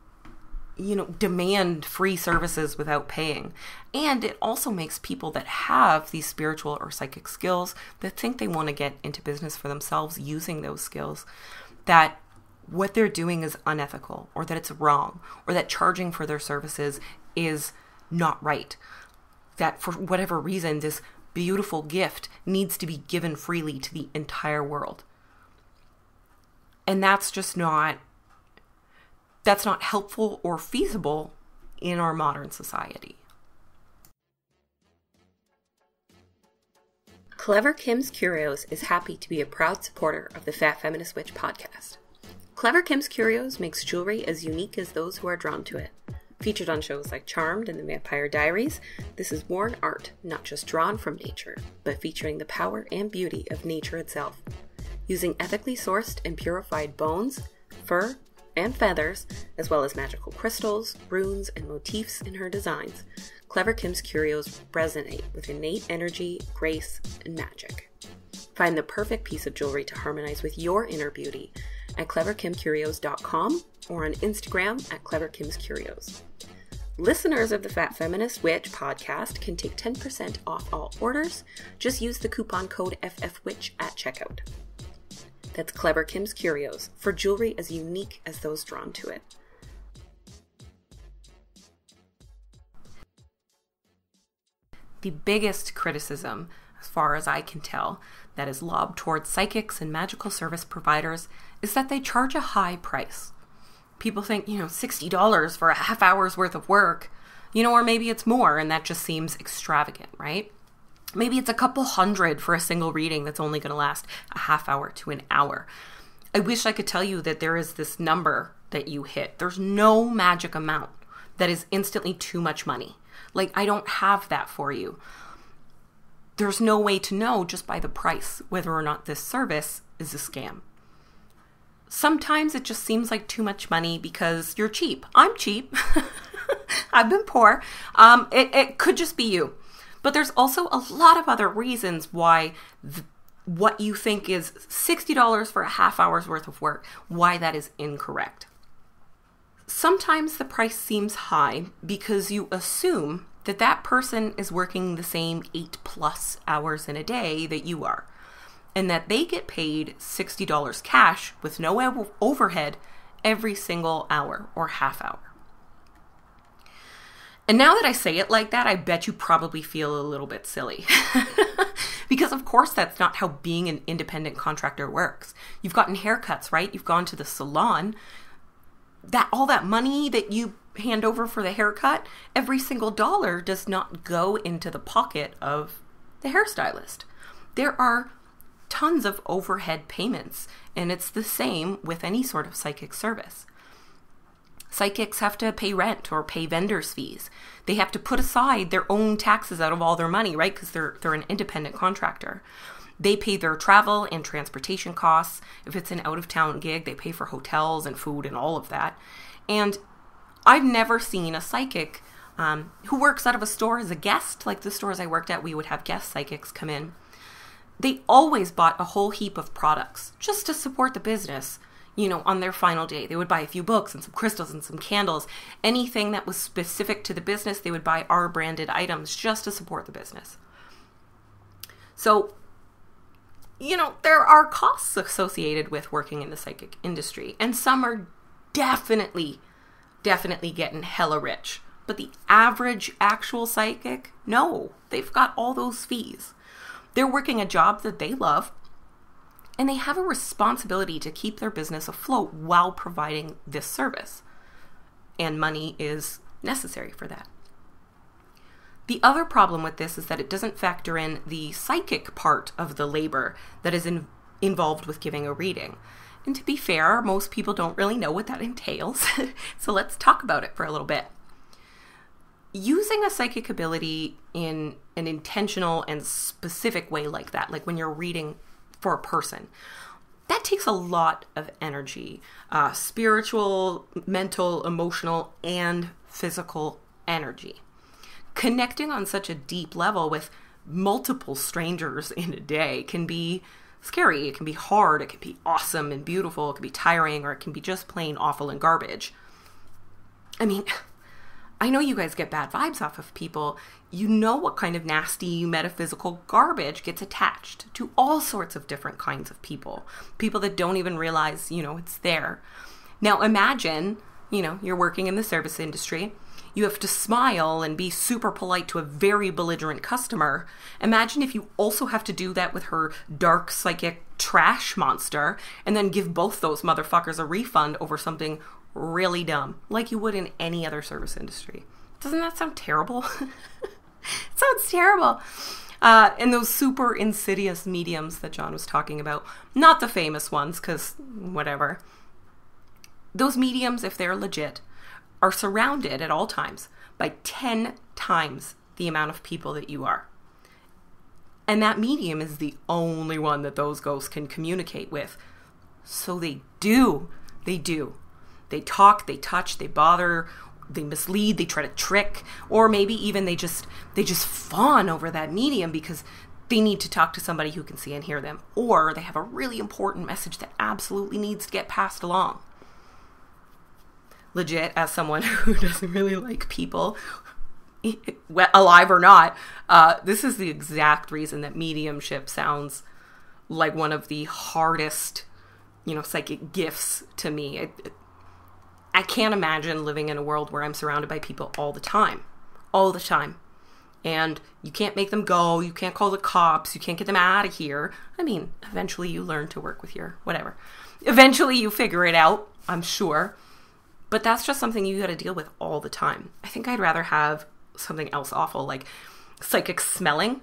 Speaker 1: demand free services without paying. And it also makes people that have these spiritual or psychic skills that think they want to get into business for themselves using those skills, that what they're doing is unethical, or that it's wrong, or that charging for their services is not right. That for whatever reason, this beautiful gift needs to be given freely to the entire world. And that's not helpful or feasible in our modern society. Clever Kim's Curios is happy to be a proud supporter of the Fat Feminist Witch Podcast. Clever Kim's Curios makes jewelry as unique as those who are drawn to it. Featured on shows like Charmed and The Vampire Diaries, this is worn art not just drawn from nature, but featuring the power and beauty of nature itself. Using ethically sourced and purified bones, fur, and feathers, as well as magical crystals, runes, and motifs in her designs, Clever Kim's Curios resonate with innate energy, grace, and magic. Find the perfect piece of jewelry to harmonize with your inner beauty at cleverkimcurios.com or on Instagram at cleverkimscurios. Listeners of the Fat Feminist Witch Podcast can take 10% off all orders. Just use the coupon code FFWitch at checkout. That's Clever Kim's Curios, for jewelry as unique as those drawn to it. The biggest criticism, as far as I can tell, that is lobbed towards psychics and magical service providers is that they charge a high price. People think, $60 for a half hour's worth of work, or maybe it's more, and that just seems extravagant, right? Maybe it's a couple $100 for a single reading that's only going to last a half hour to an hour. I wish I could tell you that there is this number that you hit. There's no magic amount that is instantly too much money. I don't have that for you. There's no way to know just by the price whether or not this service is a scam. Sometimes it just seems like too much money because you're cheap. I'm cheap. I've been poor. It could just be you. But there's also a lot of other reasons why what you think is $60 for a half hour's worth of work, why that is incorrect. Sometimes the price seems high because you assume that that person is working the same 8+ hours in a day that you are, and that they get paid $60 cash with no overhead every single hour or half hour. And now that I say it like that, I bet you probably feel a little bit silly. Because of course that's not how being an independent contractor works. You've gotten haircuts, right? You've gone to the salon. All that money that you hand over for the haircut, every single dollar does not go into the pocket of the hairstylist. There are tons of overhead payments, and it's the same with any sort of psychic service. Psychics have to pay rent or pay vendors' fees. They have to put aside their own taxes out of all their money, right? Because they're an independent contractor. They pay their travel and transportation costs. If it's an out-of-town gig, they pay for hotels and food and all of that. And I've never seen a psychic who works out of a store as a guest. Like the stores I worked at, we would have guest psychics come in. They always bought a whole heap of products just to support the business. On their final day, they would buy a few books and some crystals and some candles. Anything that was specific to the business, they would buy our branded items just to support the business. So, there are costs associated with working in the psychic industry, and some are definitely getting hella rich. But the average actual psychic, no, they've got all those fees. They're working a job that they love, and they have a responsibility to keep their business afloat while providing this service. And money is necessary for that. The other problem with this is that it doesn't factor in the psychic part of the labor that is involved with giving a reading. And to be fair, most people don't really know what that entails. So let's talk about it for a little bit. Using a psychic ability in an intentional and specific way like that, like when you're reading for a person, that takes a lot of energy, spiritual, mental, emotional, and physical energy. Connecting on such a deep level with multiple strangers in a day can be scary. It can be hard. It can be awesome and beautiful. It can be tiring, or it can be just plain awful and garbage. I mean, I know you guys get bad vibes off of people. You know what kind of nasty metaphysical garbage gets attached to all sorts of different kinds of people. People that don't even realize, it's there. Now imagine, you're working in the service industry. You have to smile and be super polite to a very belligerent customer. Imagine if you also have to do that with her dark psychic trash monster, and then give both those motherfuckers a refund over something really dumb, like you would in any other service industry. Doesn't that sound terrible? It sounds terrible. And those super insidious mediums that John was talking about, not the famous ones, because whatever. Those mediums, if they're legit, are surrounded at all times by 10 times the amount of people that you are. And that medium is the only one that those ghosts can communicate with. So they do. They talk, they touch, they bother, they mislead, they try to trick, or maybe even they just fawn over that medium because they need to talk to somebody who can see and hear them, or they have a really important message that absolutely needs to get passed along. Legit, as someone who doesn't really like people, alive or not, this is the exact reason that mediumship sounds like one of the hardest, psychic gifts to me. I can't imagine living in a world where I'm surrounded by people all the time. And you can't make them go, you can't call the cops, you can't get them out of here. I mean, eventually you learn to work with your whatever. Eventually you figure it out, I'm sure. But that's just something you got to deal with all the time. I think I'd rather have something else awful, like psychic smelling,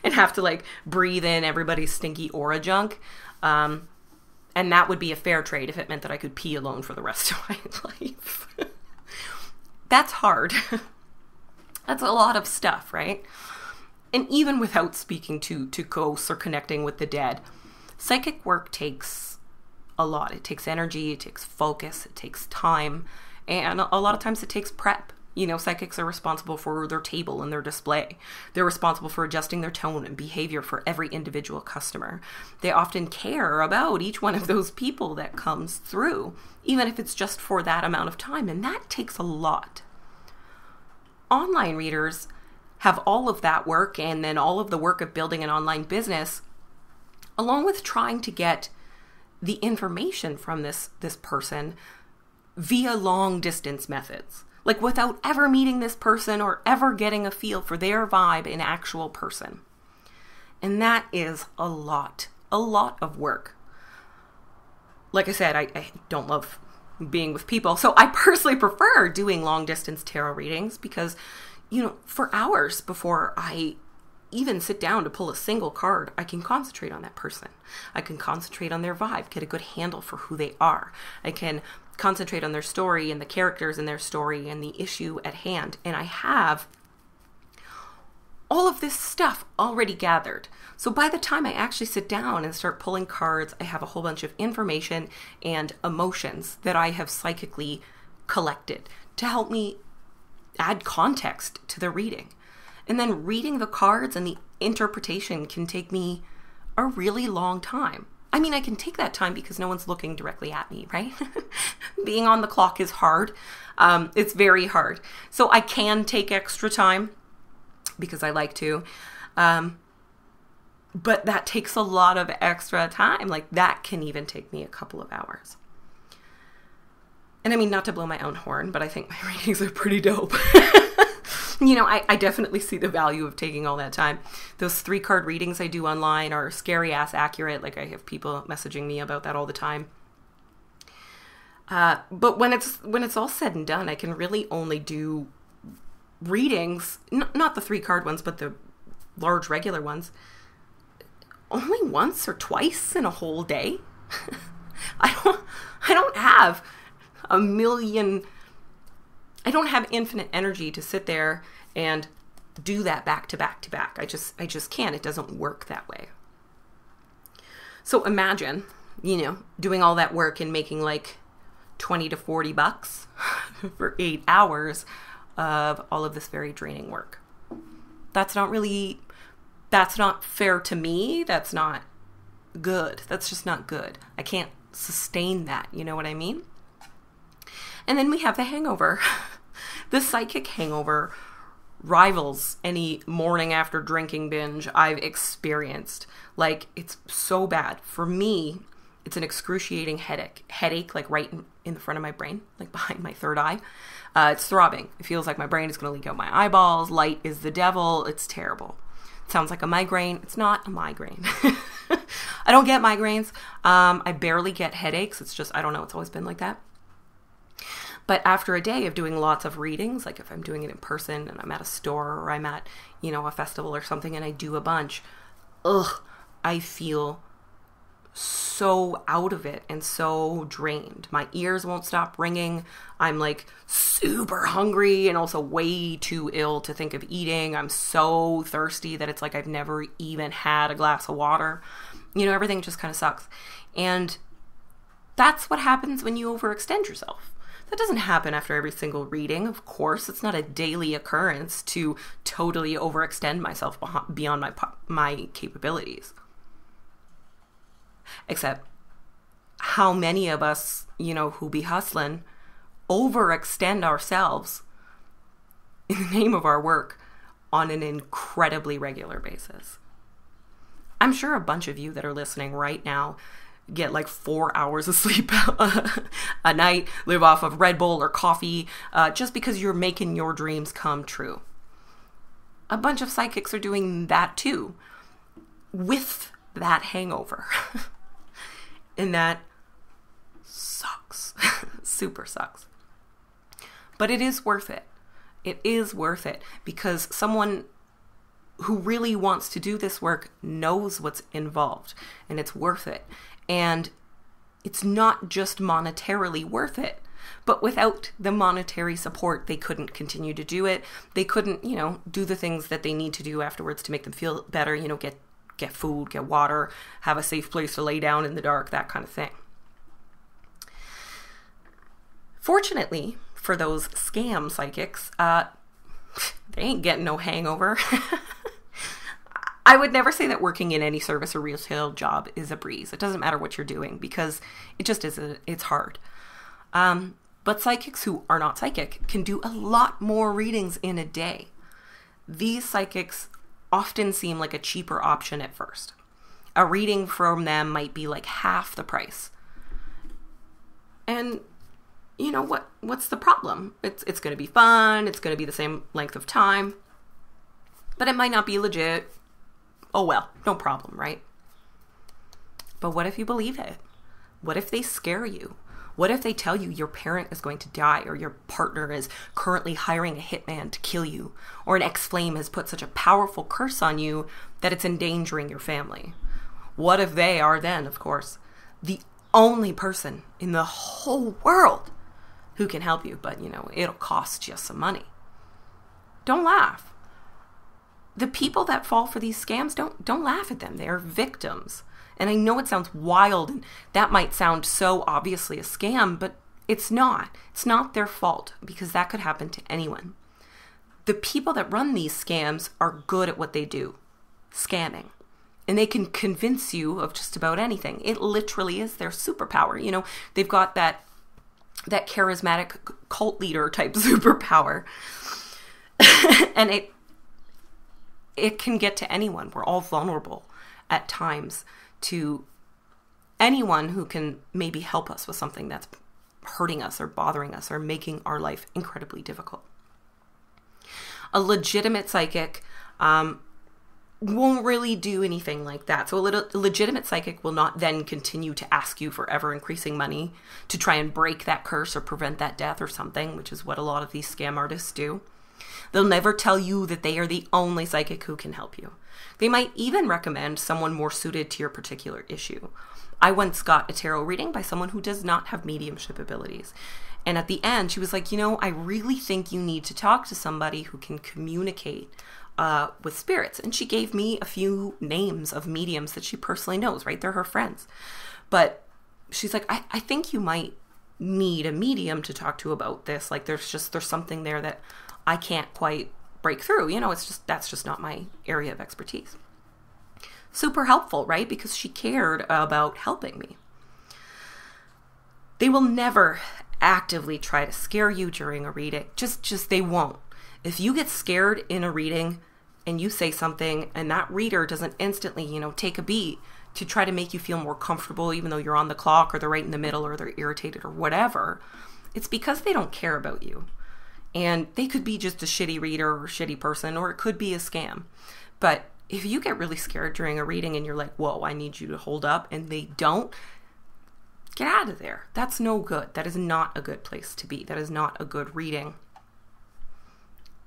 Speaker 1: and have to breathe in everybody's stinky aura junk. And that would be a fair trade if it meant that I could pee alone for the rest of my life. That's hard. That's a lot of stuff, right? And even without speaking to ghosts or connecting with the dead, psychic work takes a lot. It takes energy, it takes focus, it takes time, and a lot of times it takes prep. Psychics are responsible for their table and their display. They're responsible for adjusting their tone and behavior for every individual customer. They often care about each one of those people that comes through, even if it's just for that amount of time, and that takes a lot. Online readers have all of that work, and then all of the work of building an online business, along with trying to get the information from this person via long distance methods, without ever meeting this person or ever getting a feel for their vibe in actual person. And that is a lot of work. Like I said, I don't love being with people, so I personally prefer doing long distance tarot readings because, for hours before I even sit down to pull a single card, I can concentrate on that person. I can concentrate on their vibe, get a good handle for who they are. I can concentrate on their story and the characters in their story and the issue at hand. And I have all of this stuff already gathered. So by the time I actually sit down and start pulling cards, I have a whole bunch of information and emotions that I have psychically collected to help me add context to the reading. And then reading the cards and the interpretation can take me a really long time. I mean, I can take that time because no one's looking directly at me, right? Being on the clock is hard. It's very hard. So I can take extra time because I like to. But that takes a lot of extra time. Like, that can even take me a couple of hours. And I mean, not to blow my own horn, but I think my readings are pretty dope. I definitely see the value of taking all that time. Those 3-card readings I do online are scary ass accurate. Like, I have people messaging me about that all the time. But when it's all said and done, I can really only do readings, not the 3-card ones, but the large regular ones, only once or twice in a whole day. I don't have I don't have infinite energy to sit there and do that back to back to back. I just can't. It doesn't work that way. So imagine, doing all that work and making like $20 to $40 for 8 hours of all of this very draining work. That's not fair to me. That's not good. That's just not good. I can't sustain that. You know what I mean? And then we have the hangover. The psychic hangover rivals any morning after drinking binge I've experienced. Like, it's so bad. For me, it's an excruciating headache, like right in the front of my brain, like behind my third eye. It's throbbing. It feels like my brain is going to leak out my eyeballs. Light is the devil. It's terrible. It sounds like a migraine. It's not a migraine. I don't get migraines. I barely get headaches. It's just, I don't know. It's always been like that. But after a day of doing lots of readings, like if I'm doing it in person and I'm at a store or I'm at, a festival or something and I do a bunch, I feel so out of it and so drained. My ears won't stop ringing. I'm like super hungry and also way too ill to think of eating. I'm so thirsty that it's like I've never even had a glass of water. Everything just kind of sucks. And that's what happens when you overextend yourself. That doesn't happen after every single reading, of course. It's not a daily occurrence to totally overextend myself beyond my capabilities. Except, how many of us, who be hustling, overextend ourselves in the name of our work on an incredibly regular basis? I'm sure a bunch of you that are listening right now get like 4 hours of sleep a night, live off of Red Bull or coffee, just because you're making your dreams come true. A bunch of psychics are doing that too, with that hangover. And that sucks. Super sucks. But it is worth it. It is worth it because someone who really wants to do this work knows what's involved, and it's worth it. And it's not just monetarily worth it, but without the monetary support, they couldn't continue to do it. They couldn't, do the things that they need to do afterwards to make them feel better, get food, get water, have a safe place to lay down in the dark, that kind of thing. Fortunately, for those scam psychics, they ain't getting no hangover. I would never say that working in any service or retail job is a breeze. It doesn't matter what you're doing because it just isn't. It's hard. But psychics who are not psychic can do a lot more readings in a day. These psychics often seem like a cheaper option at first. A reading from them might be like half the price. And what's the problem? It's going to be fun. It's going to be the same length of time. But it might not be legit. Oh well, no problem, right? But what if you believe it? What if they scare you? What if they tell you your parent is going to die or your partner is currently hiring a hitman to kill you or an ex-flame has put such a powerful curse on you that it's endangering your family? What if they are then, of course, the only person in the whole world who can help you, but it'll cost you some money? Don't laugh. The people that fall for these scams, don't laugh at them. They are victims. And I know it sounds wild and that might sound so obviously a scam, but it's not. It's not their fault because that could happen to anyone. The people that run these scams are good at what they do, scamming. And they can convince you of just about anything. It literally is their superpower. They've got that charismatic cult leader type superpower. And it can get to anyone. We're all vulnerable. at times to anyone who can maybe help us with something that's hurting us or bothering us or making our life incredibly difficult. A legitimate psychic won't really do anything like that. So a legitimate psychic will not then continue to ask you for ever increasing money to try and break that curse or prevent that death or something, which is what a lot of these scam artists do. They'll never tell you that they are the only psychic who can help you. They might even recommend someone more suited to your particular issue. I once got a tarot reading by someone who does not have mediumship abilities. And at the end, she was like, I really think you need to talk to somebody who can communicate with spirits. And she gave me a few names of mediums that she personally knows, right? They're her friends. But she's like, I think you might need a medium to talk to about this. Like there's something there that I can't quite break through. That's just not my area of expertise. Super helpful, right? Because she cared about helping me. They will never actively try to scare you during a reading. Just they won't. If you get scared in a reading and you say something and that reader doesn't instantly, take a beat to try to make you feel more comfortable, even though you're on the clock or they're right in the middle or they're irritated or whatever, it's because they don't care about you. And they could be just a shitty reader or a shitty person, or it could be a scam. But if you get really scared during a reading and you're like, whoa, I need you to hold up, and they don't, get out of there. That's no good. That is not a good place to be. That is not a good reading.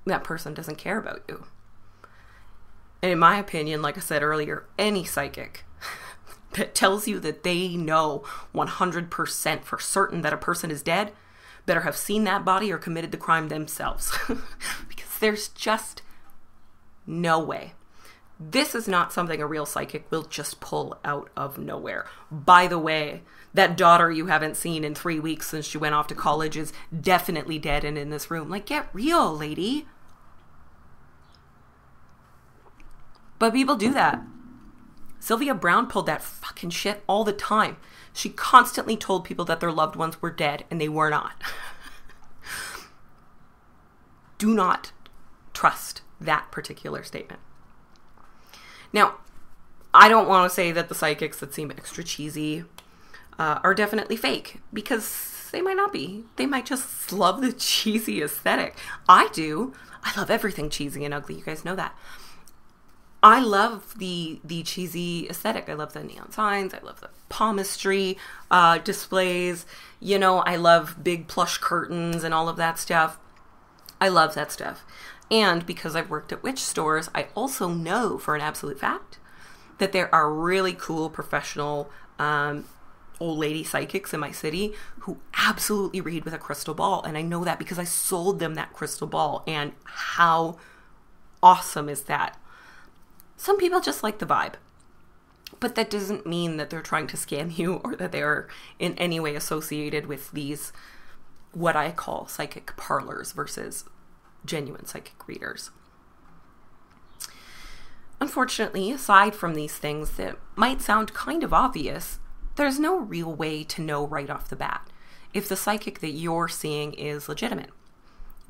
Speaker 1: That person doesn't care about you. And in my opinion, like I said earlier, any psychic that tells you that they know 100% for certain that a person is dead better have seen that body or committed the crime themselves. Because there's just no way. This is not something a real psychic will just pull out of nowhere. By the way, that daughter you haven't seen in 3 weeks since she went off to college is definitely dead and in this room. Like, get real, lady. But people do that. Sylvia Browne pulled that fucking shit all the time. She constantly told people that their loved ones were dead, and they were not. Do not trust that particular statement. Now, I don't want to say that the psychics that seem extra cheesy are definitely fake, because they might not be. They might just love the cheesy aesthetic. I do. I love everything cheesy and ugly. You guys know that. I love the cheesy aesthetic. I love the neon signs. I love the palmistry displays. I love big plush curtains and all of that stuff. I love that stuff. And because I've worked at witch stores, I also know for an absolute fact that there are really cool professional old lady psychics in my city who absolutely read with a crystal ball. And I know that because I sold them that crystal ball. And how awesome is that? Some people just like the vibe. But that doesn't mean that they're trying to scam you or that they are in any way associated with these, what I call psychic parlors versus genuine psychic readers. Unfortunately, aside from these things that might sound kind of obvious, there's no real way to know right off the bat if the psychic that you're seeing is legitimate.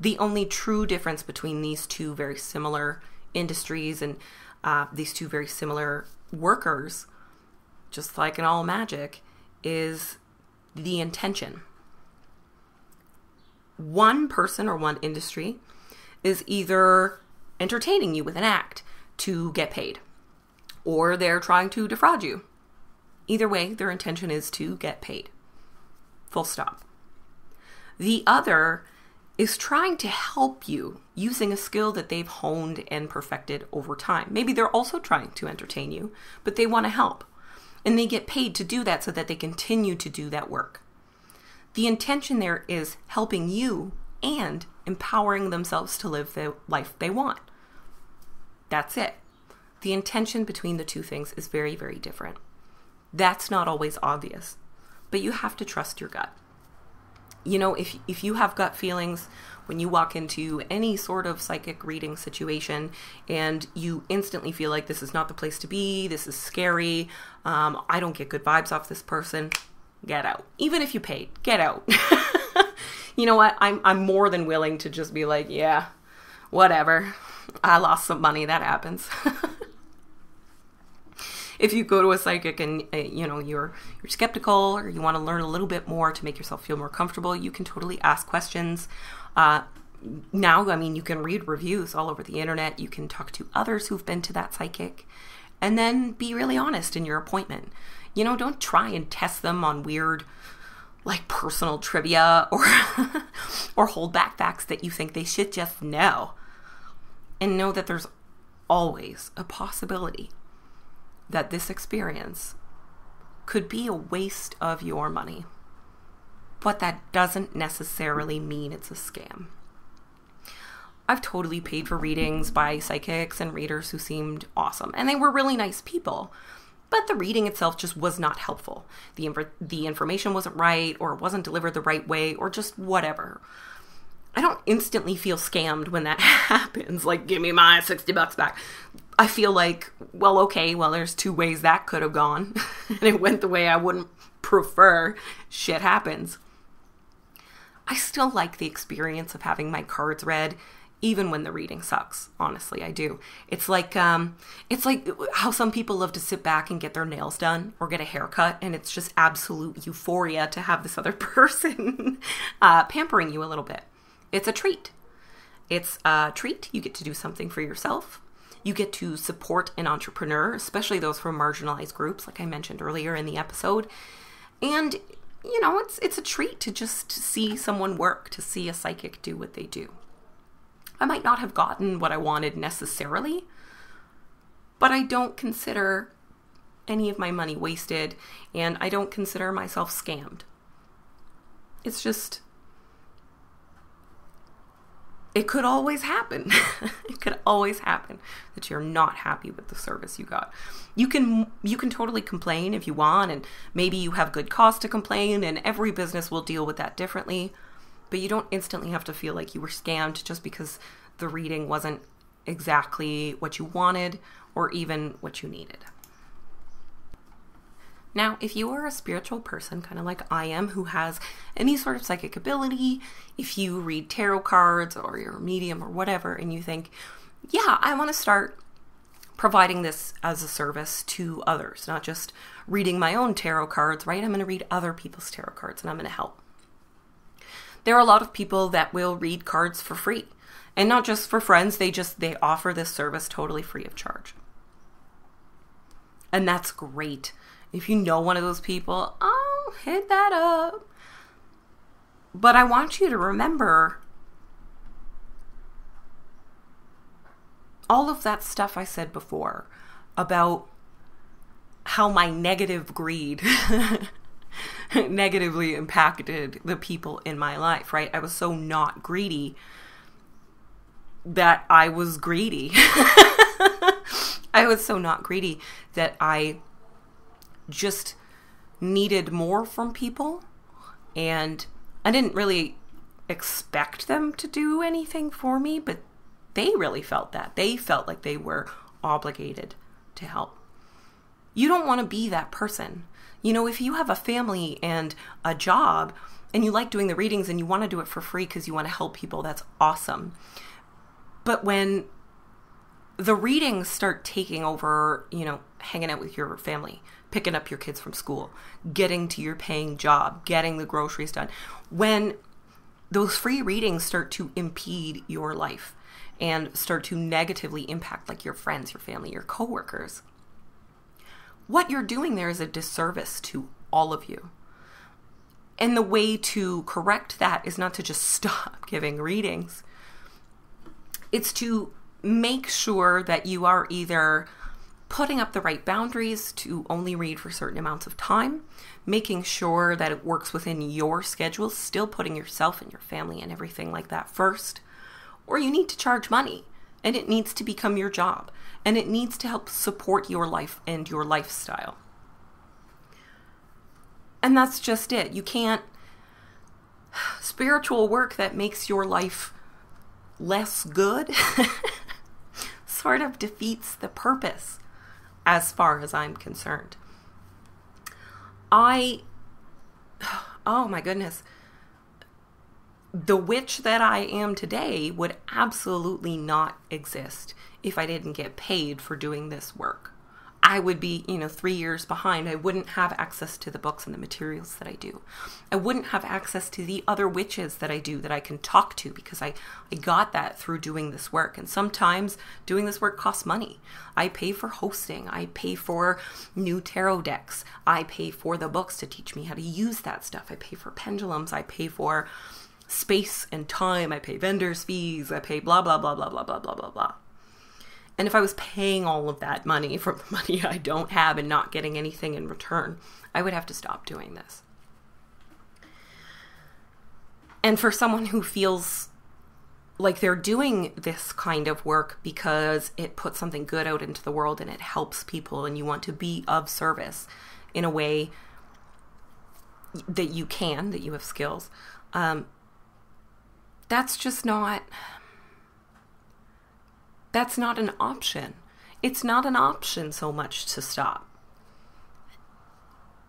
Speaker 1: The only true difference between these two very similar industries and these two very similar workers, just like in all magic, is the intention. One person or one industry is either entertaining you with an act to get paid, or they're trying to defraud you. Either way, their intention is to get paid. Full stop. The other is trying to help you using a skill that they've honed and perfected over time. Maybe they're also trying to entertain you, but they want to help. And they get paid to do that so that they continue to do that work. The intention there is helping you and empowering themselves to live the life they want. That's it. The intention between the two things is very, very different. That's not always obvious, but you have to trust your gut. If you have gut feelings when you walk into any sort of psychic reading situation and you instantly feel like this is not the place to be, this is scary, I don't get good vibes off this person, get out. Even if you paid, get out. You know what? I'm more than willing to just be like, yeah, whatever. I lost some money. That happens. if you go to a psychic and, you're skeptical or you want to learn a little bit more to make yourself feel more comfortable, you can totally ask questions. Now, you can read reviews all over the internet. You can talk to others who've been to that psychic and then be really honest in your appointment. Don't try and test them on weird, personal trivia or hold back facts that you think they should just know. And know that there's always a possibility that this experience could be a waste of your money. But that doesn't necessarily mean it's a scam. I've totally paid for readings by psychics and readers who seemed awesome. And they were really nice people. But the reading itself just was not helpful. The information wasn't right, or it wasn't delivered the right way, or just whatever. I don't instantly feel scammed when that happens. Give me my $60 back. I feel there's two ways that could have gone. And it went the way I wouldn't prefer. Shit happens. I still like the experience of having my cards read, even when the reading sucks. Honestly, I do. It's like how some people love to sit back and get their nails done or get a haircut, and it's just absolute euphoria to have this other person pampering you a little bit. It's a treat. It's a treat. You get to do something for yourself. You get to support an entrepreneur, especially those from marginalized groups, like I mentioned earlier in the episode. And, it's a treat to just see someone work, to see a psychic do what they do. I might not have gotten what I wanted necessarily, but I don't consider any of my money wasted, and I don't consider myself scammed. It's just, it could always happen. It could always happen that you're not happy with the service you got. You can totally complain if you want, and maybe you have good cause to complain, and every business will deal with that differently. But you don't instantly have to feel like you were scammed just because the reading wasn't exactly what you wanted or even what you needed. Now, if you are a spiritual person, kind of like I am, who has any sort of psychic ability, if you read tarot cards or you're a medium or whatever, and you think, yeah, I want to start providing this as a service to others, not just reading my own tarot cards, right? I'm going to read other people's tarot cards and I'm going to help. There are a lot of people that will read cards for free, and not just for friends. They offer this service totally free of charge. And that's great. If you know one of those people, hit that up. But I want you to remember all of that stuff I said before about how my negative greed negatively impacted the people in my life, right? I was so not greedy that I was greedy. I was so not greedy that I just needed more from people, and I didn't really expect them to do anything for me, but they really felt that. They felt like they were obligated to help. You don't want to be that person. If you have a family and a job and you like doing the readings and you want to do it for free because you want to help people, that's awesome. But when the readings start taking over, hanging out with your family, picking up your kids from school, getting to your paying job, getting the groceries done, when those free readings start to impede your life and start to negatively impact your friends, your family, your coworkers, what you're doing there is a disservice to all of you. And the way to correct that is not to just stop giving readings. It's to make sure that you are either putting up the right boundaries to only read for certain amounts of time, making sure that it works within your schedule, still putting yourself and your family and everything like that first, or you need to charge money, and it needs to become your job, and it needs to help support your life and your lifestyle. And that's just it. You can't, spiritual work that makes your life less good sort of defeats the purpose as far as I'm concerned. Oh my goodness. The witch that I am today would absolutely not exist if I didn't get paid for doing this work. I would be, 3 years behind. I wouldn't have access to the books and the materials that I do. I wouldn't have access to the other witches that I do that I can talk to, because I got that through doing this work. And sometimes doing this work costs money. I pay for hosting. I pay for new tarot decks. I pay for the books to teach me how to use that stuff. I pay for pendulums. I pay for space and time. I pay vendors' fees. I pay blah, blah, blah, blah, blah, blah, blah, blah, blah. And if I was paying all of that money from the money I don't have and not getting anything in return, I would have to stop doing this. And for someone who feels like they're doing this kind of work because it puts something good out into the world and it helps people, and you want to be of service in a way that you have skills, that's just not... That's not an option. It's not an option so much to stop.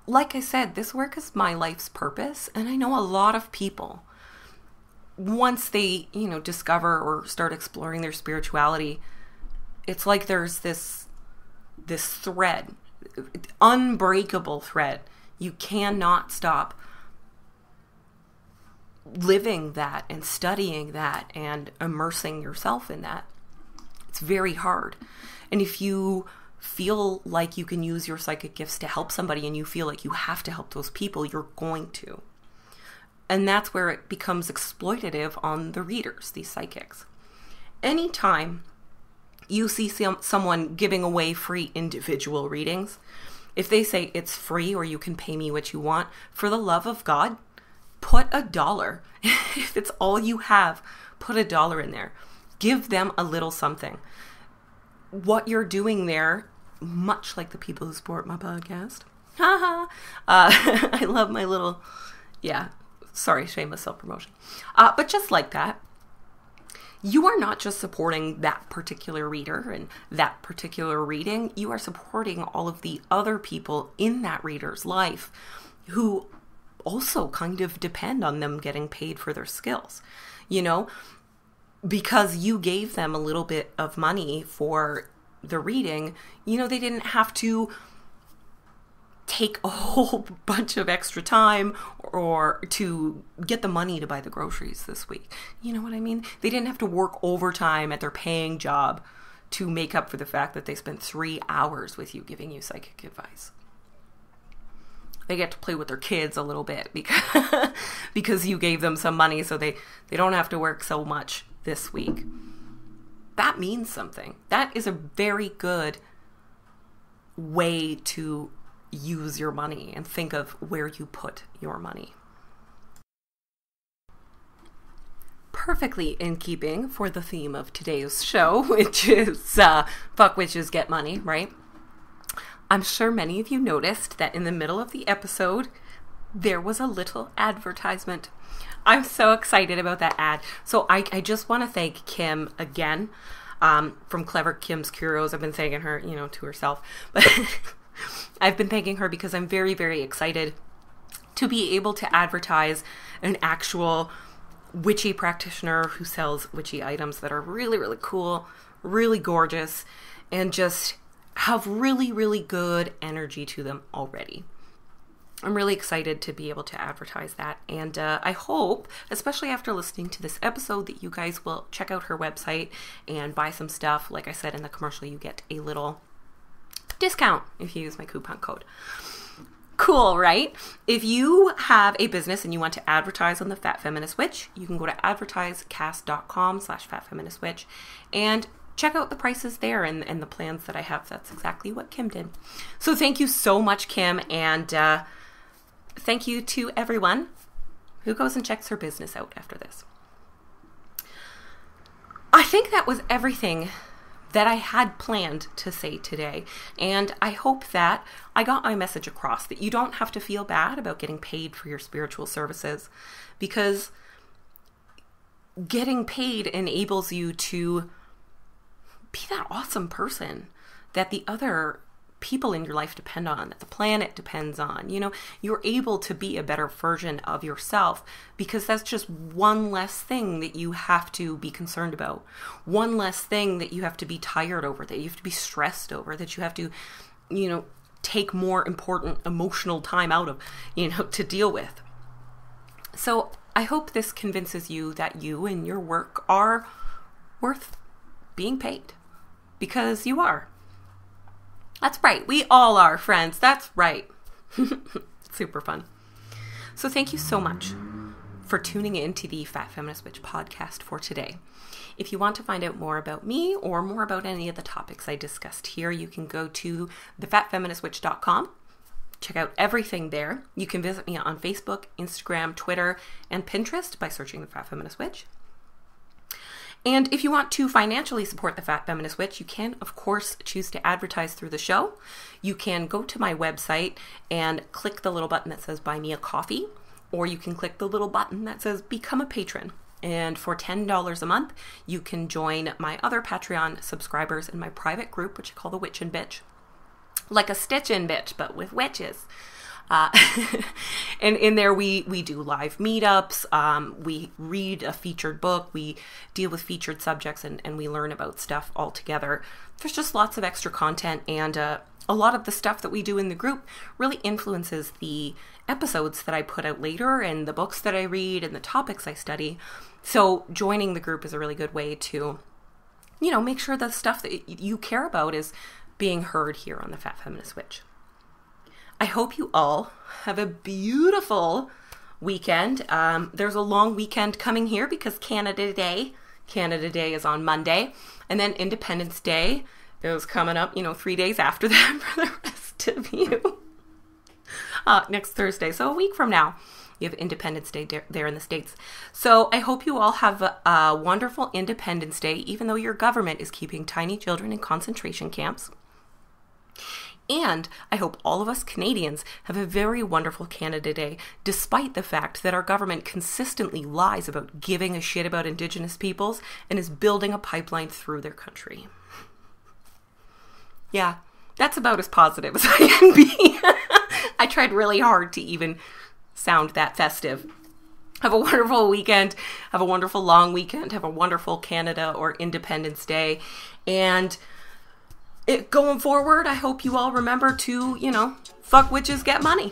Speaker 1: Like I said, this work is my life's purpose, and I know a lot of people, once they, discover or start exploring their spirituality, it's like there's this thread, unbreakable thread. You cannot stop living that and studying that and immersing yourself in that. It's very hard. And if you feel like you can use your psychic gifts to help somebody and you feel like you have to help those people, you're going to. And that's where it becomes exploitative on the readers, these psychics. Anytime you see someone giving away free individual readings, if they say it's free or you can pay me what you want, for the love of God, put $1. If it's all you have, put $1 in there. Give them a little something. What you're doing there, much like the people who support my podcast. I love my little, shameless self-promotion. But just like that, you are not just supporting that particular reader and that particular reading. You are supporting all of the other people in that reader's life who also kind of depend on them getting paid for their skills. Because you gave them a little bit of money for the reading, they didn't have to take a whole bunch of extra time or to get the money to buy the groceries this week. You know what I mean? They didn't have to work overtime at their paying job to make up for the fact that they spent 3 hours with you giving you psychic advice. They get to play with their kids a little bit because you gave them some money so they don't have to work so much this week. That means something. That is a very good way to use your money and think of where you put your money. Perfectly in keeping for the theme of today's show, which is fuck witches, get money, right? I'm sure many of you noticed that in the middle of the episode, there was a little advertisement. I'm so excited about that ad. So I just want to thank Kim again, from Clever Kim's Curios. I've been thanking her, to herself. But I've been thanking her because I'm very, very excited to be able to advertise an actual witchy practitioner who sells witchy items that are really, really cool, really gorgeous, and just have really, really good energy to them already. I'm really excited to be able to advertise that. And I hope, especially after listening to this episode, that you guys will check out her website and buy some stuff. Like I said in the commercial, you get a little discount if you use my coupon code. Cool, right? If you have a business and you want to advertise on the Fat Feminist Witch, you can go to advertisecast.com/fatfeministwitch and check out the prices there and the plans that I have. That's exactly what Kim did. So thank you so much, Kim, and thank you to everyone who goes and checks her business out after this. I think that was everything that I had planned to say today, and I hope that I got my message across, that you don't have to feel bad about getting paid for your spiritual services, because getting paid enables you to be that awesome person that the other people in your life depend on, that the planet depends on. You're able to be a better version of yourself because that's just one less thing that you have to be concerned about. One less thing that you have to be tired over, that you have to be stressed over, that you have to take more important emotional time out of, to deal with. So I hope this convinces you that you and your work are worth being paid, because you are. That's right. We all are, friends. That's right. Super fun. So thank you so much for tuning in to the Fat Feminist Witch podcast for today. If you want to find out more about me or more about any of the topics I discussed here, you can go to thefatfeministwitch.com. Check out everything there. You can visit me on Facebook, Instagram, Twitter, and Pinterest by searching the Fat Feminist Witch. And if you want to financially support the Fat Feminist Witch, you can, of course, choose to advertise through the show. You can go to my website and click the little button that says Buy Me a Coffee, or you can click the little button that says Become a Patron. And for $10 a month, you can join my other Patreon subscribers in my private group, which I call the Witch and Bitch. Like a stitchin' bitch, but with witches. And in there, we do live meetups. We read a featured book. We deal with featured subjects, and we learn about stuff all together. There's just lots of extra content, and a lot of the stuff that we do in the group really influences the episodes that I put out later, and the books that I read, and the topics I study. So joining the group is a really good way to, make sure the stuff that you care about is being heard here on the Fat Feminist Witch. I hope you all have a beautiful weekend. There's a long weekend coming here because Canada Day is on Monday, and then Independence Day is coming up, 3 days after that for the rest of you. Next Thursday, so a week from now, you have Independence Day there in the States. So I hope you all have a wonderful Independence Day, even though your government is keeping tiny children in concentration camps. And I hope all of us Canadians have a very wonderful Canada Day, despite the fact that our government consistently lies about giving a shit about Indigenous peoples and is building a pipeline through their country. Yeah, that's about as positive as I can be. I tried really hard to even sound that festive. Have a wonderful weekend. Have a wonderful long weekend. Have a wonderful Canada or Independence Day. And going forward, I hope you all remember to, fuck witches, get money.